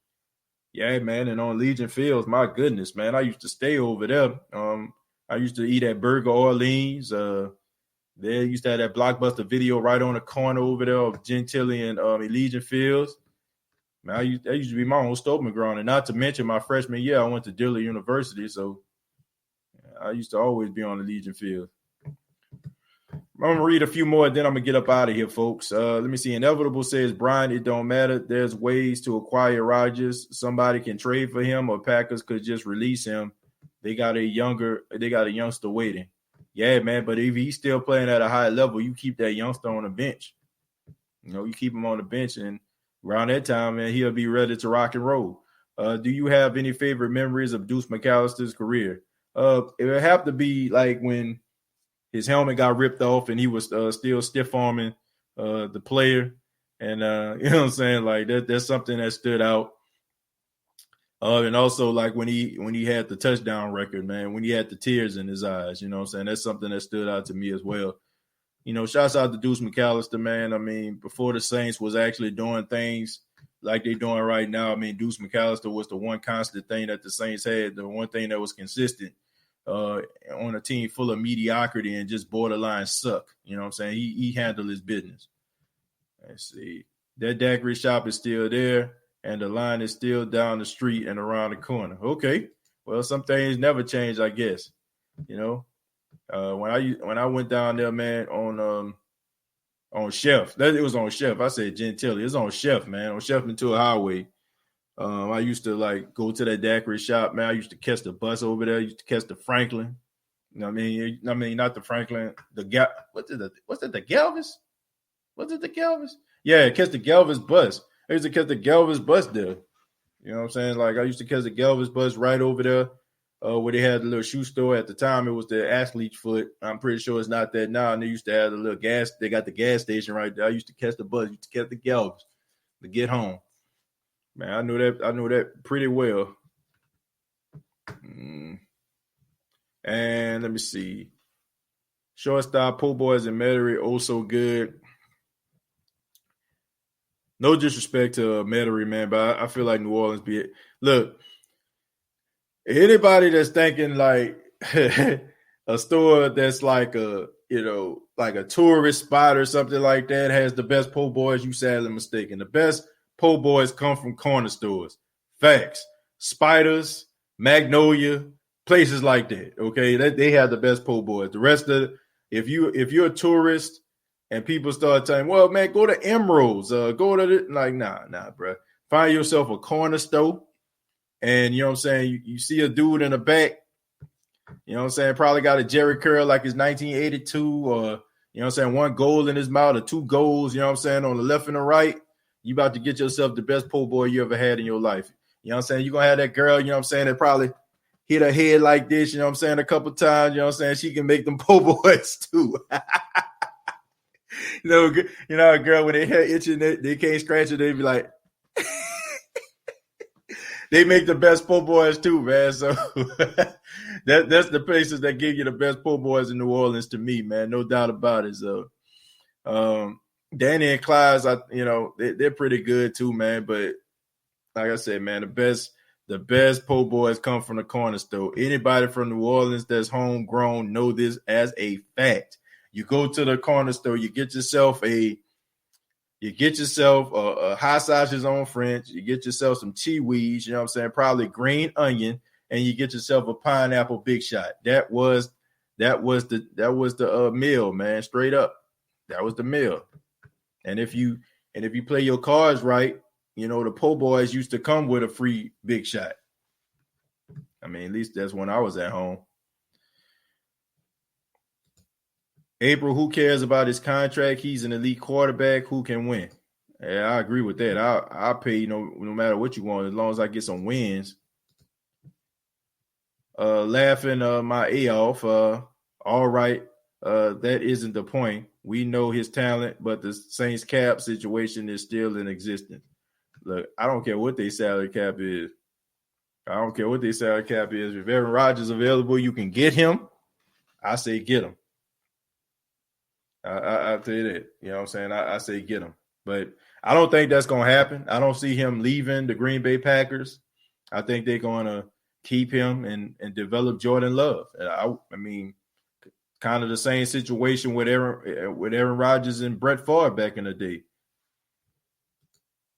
yeah, man. And on Legion Fields, my goodness, man, I used to stay over there. I used to eat at Burger Orleans. They used to have that Blockbuster Video right on the corner over there of Gentilly and Legion Fields. Man, that used to be my own stomping ground. And not to mention my freshman year, I went to Dillard University. So I used to always be on the Legion Field. I'm going to read a few more, then I'm going to get up out of here, folks. Let me see. Inevitable says, Brian, it don't matter. There's ways to acquire Rodgers. Somebody can trade for him, or Packers could just release him. They got a youngster waiting. Yeah, man, but if he's still playing at a high level, you keep that youngster on the bench. You keep him on the bench, and around that time, man, he'll be ready to rock and roll. Do you have any favorite memories of Deuce McAllister's career? It would have to be like when his helmet got ripped off and he was still stiff-arming the player. And, you know what I'm saying? Like, that's something that stood out. And also, like, when he had the touchdown record, man, when he had the tears in his eyes, you know what I'm saying? That's something that stood out to me as well. Shouts out to Deuce McAllister, man. I mean, before the Saints was actually doing things like they're doing right now, I mean, Deuce McAllister was the one constant thing that the Saints had, the one thing that was consistent on a team full of mediocrity and just borderline suck. You know what I'm saying? He handled his business. Let's see. That daiquiri shop is still there, and the line is still down the street and around the corner. Okay. Well, some things never change, I guess. When I went down there, man, on Chef. It was on Chef. I said Gentilly. It's on Chef, man. On Chef into a highway. I used to go to that daiquiri shop, man. I used to catch the bus over there. I used to catch the Franklin. You know what I mean? Not the Franklin. The the Galvis? Was it the Galvis? Yeah, catch the Galvis bus. I used to catch the Galvis bus there. You know what I'm saying? Like, I used to catch the Galvis bus right over there where they had the little shoe store. At the time, it was the Athlete's Foot. I'm pretty sure it's not that now. And they used to have the little gas. They got the gas station right there. I used to catch the bus. I used to catch the Galvis to get home. Man, I knew that pretty well. And let me see. Shortstop, po' boys, and Metairie, oh so good. No disrespect to Metairie, man, but I feel like New Orleans be it. Look, anybody that's thinking like a store that's like a tourist spot or something like that has the best po' boys, you sadly mistaken. The best po' boys come from corner stores. Facts. Spiders, Magnolia, places like that. Okay, they have the best po' boys. The rest of if you're a tourist and people start telling, well, man, go to Emerald's, go to nah, bro. Find yourself a corner store, and you know what I'm saying. You see a dude in the back, you know what I'm saying. Probably got a Jerry curl like it's 1982, or you know what I'm saying. One goal in his mouth, or 2 goals. You know what I'm saying, on the left and the right. You about to get yourself the best po' boy you ever had in your life. You know what I'm saying? You're going to have that girl, you know what I'm saying, that probably hit her head like this, you know what I'm saying, a couple times, you know what I'm saying, she can make them po' boys too. You know, a girl, when they hair itching, they can't scratch it, they be like, they make the best po' boys too, man. So that's the places that give you the best po' boys in New Orleans to me, man. No doubt about it. So Danny and Clyde's, they're pretty good too, man. But like I said, man, the best po' boys come from the corner store. Anybody from New Orleans that's homegrown know this as a fact. You go to the corner store, you get yourself a hot sausage on French, you get yourself some chiwis, you know what I'm saying, probably green onion, and you get yourself a pineapple Big Shot. That was the meal, man, straight up. That was the meal. And if you play your cards right, you know, the po' boys used to come with a free Big Shot. I mean, at least that's when I was at home. April, who cares about his contract? He's an elite quarterback. Who can win? Yeah, I agree with that. I'll pay, no matter what you want, as long as I get some wins. Laughing my A off. All right. That isn't the point. We know his talent, but the Saints cap situation is still in existence. Look, I don't care what their salary cap is. If Aaron Rodgers is available, you can get him. I say get him. I'll tell you that. You know what I'm saying? I say get him. But I don't think that's going to happen. I don't see him leaving the Green Bay Packers. I think they're going to keep him and develop Jordan Love. I mean, kind of the same situation with Aaron Rodgers and Brett Favre back in the day.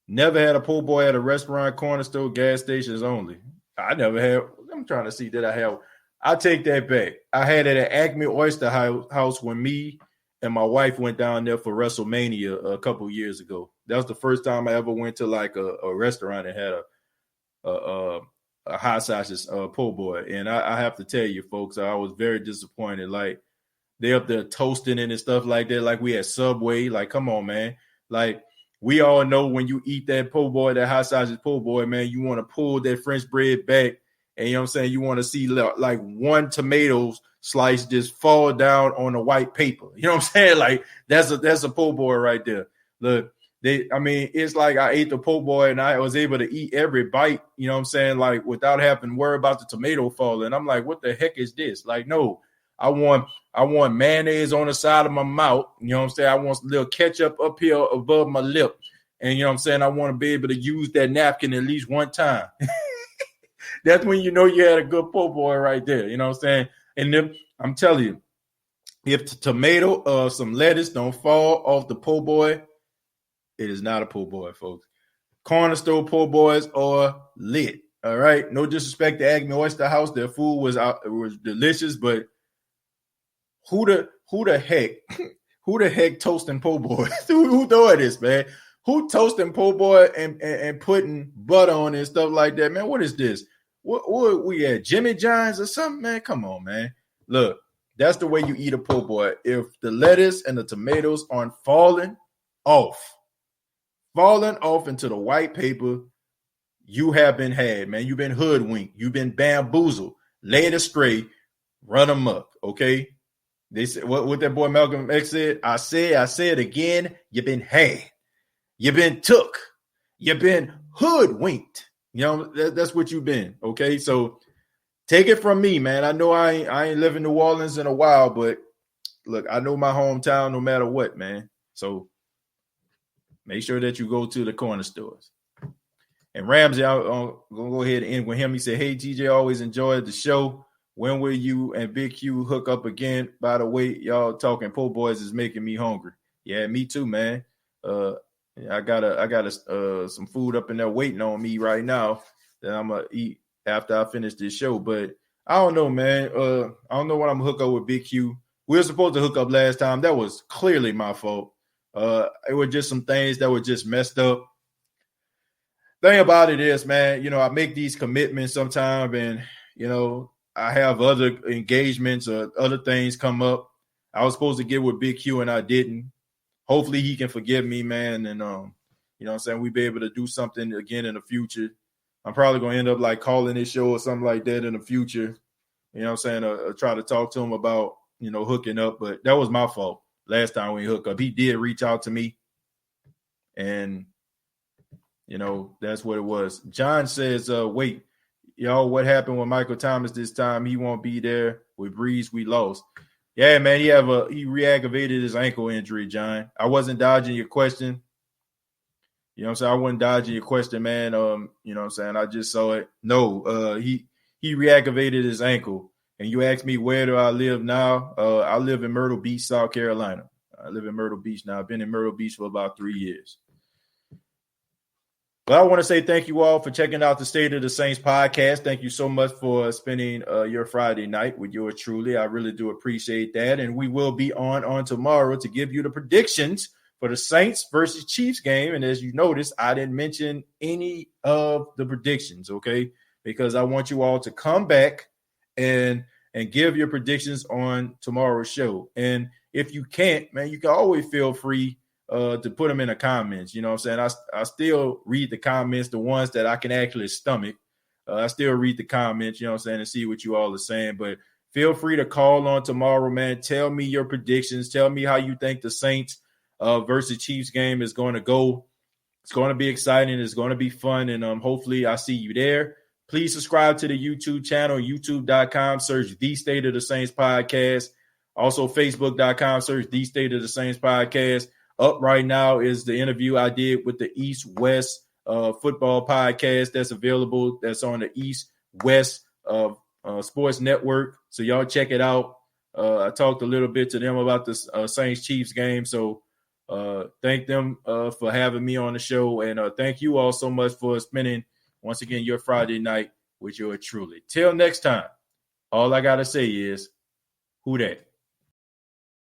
Never had a po' boy at a restaurant, corner store, gas stations only. I never had. I'm trying to see that I have. I'll take that back. I had it at Acme Oyster House when me and my wife went down there for WrestleMania a couple years ago. That was the first time I ever went to like a restaurant and had a hot sausage po' boy. And I have to tell you, folks, I was very disappointed. Like, they up there toasting it and stuff like that, like we at Subway. Like, come on, man. Like, we all know when you eat that po' boy, that hot sausage po' boy, man, you want to pull that French bread back. And you know what I'm saying? You want to see like one tomato slice just fall down on the white paper. You know what I'm saying? Like, that's a po' boy right there. Look, it's like I ate the po' boy and I was able to eat every bite, you know what I'm saying? Like, without having to worry about the tomato falling. I'm like, what the heck is this? Like, no, I want mayonnaise on the side of my mouth. You know what I'm saying? I want a little ketchup up here above my lip. And you know what I'm saying? I want to be able to use that napkin at least one time. That's when you know you had a good po' boy right there. You know what I'm saying? And then I'm telling you, if the tomato or some lettuce don't fall off the po' boy, it is not a po' boy, folks. Corner store po' boys are lit. All right. No disrespect to Acme Oyster House. Their food was delicious, but who the heck toasting po' boy? Who doing this, man? Who toasting po' boy and putting butter on it and stuff like that, man? What is this? What we at, Jimmy John's or something, man? Come on, man. Look, that's the way you eat a po' boy. If the lettuce and the tomatoes aren't falling off into the white paper, you have been had, man. You've been hoodwinked. You've been bamboozled, laid astray, run amok, okay? They said what that boy Malcolm X said. I said again, you've been had. You've been took. You've been hoodwinked. You know, that's what you've been, okay? So take it from me, man. I know I ain't lived in New Orleans in a while, but look, I know my hometown no matter what, man. So make sure that you go to the corner stores. And Ramsey, I'm going to go ahead and end with him. He said, hey, TJ, always enjoyed the show. When will you and Big Q hook up again? By the way, y'all talking po' boys is making me hungry. Yeah, me too, man. I got some food up in there waiting on me right now that I'm gonna eat after I finish this show. But I don't know, man. I don't know when I'm gonna hook up with Big Q. We were supposed to hook up last time. That was clearly my fault. It were just some things that were just messed up. Thing about it is, man, you know, I make these commitments sometime, and you know, I have other engagements or other things come up. I was supposed to get with Big Q and I didn't. Hopefully he can forgive me, man. And, you know what I'm saying? We be able to do something again in the future. I'm probably going to end up like calling this show or something like that in the future. You know what I'm saying? Try to talk to him about, hooking up. But that was my fault last time we hooked up. He did reach out to me. And, that's what it was. John says, wait, y'all, what happened with Michael Thomas this time? He won't be there. With Breeze, we lost. Yeah, man, he re-aggravated his ankle injury, John. I wasn't dodging your question. You know what I'm saying? I wasn't dodging your question, man. You know what I'm saying? I just saw it. No, he reactivated his ankle. And you asked me, where do I live now? I live in Myrtle Beach, South Carolina. I live in Myrtle Beach now. I've been in Myrtle Beach for about 3 years. But I want to say thank you all for checking out the State of the Saints podcast. Thank you so much for spending your Friday night with yours truly. I really do appreciate that. And we will be on tomorrow to give you the predictions for the Saints versus Chiefs game. And as you notice, I didn't mention any of the predictions, okay? Because I want you all to come back and give your predictions on tomorrow's show. And if you can't, man, you can always feel free to put them in the comments. You know what I'm saying? I still read the comments, the ones that I can actually stomach. I still read the comments, you know what I'm saying, and see what you all are saying. But feel free to call on tomorrow, man. Tell me your predictions. Tell me how you think the Saints versus Chiefs game is going to go. It's going to be exciting. It's going to be fun. And hopefully I see you there. Please subscribe to the YouTube channel, youtube.com. Search The State of the Saints Podcast. Also, facebook.com. Search The State of the Saints Podcast. Up right now is the interview I did with the East West football podcast that's available. That's on the East West Sports Network. So y'all check it out. I talked a little bit to them about the Saints Chiefs game. So thank them for having me on the show. And thank you all so much for spending, once again, your Friday night with yours truly. Till next time, all I got to say is, who dat?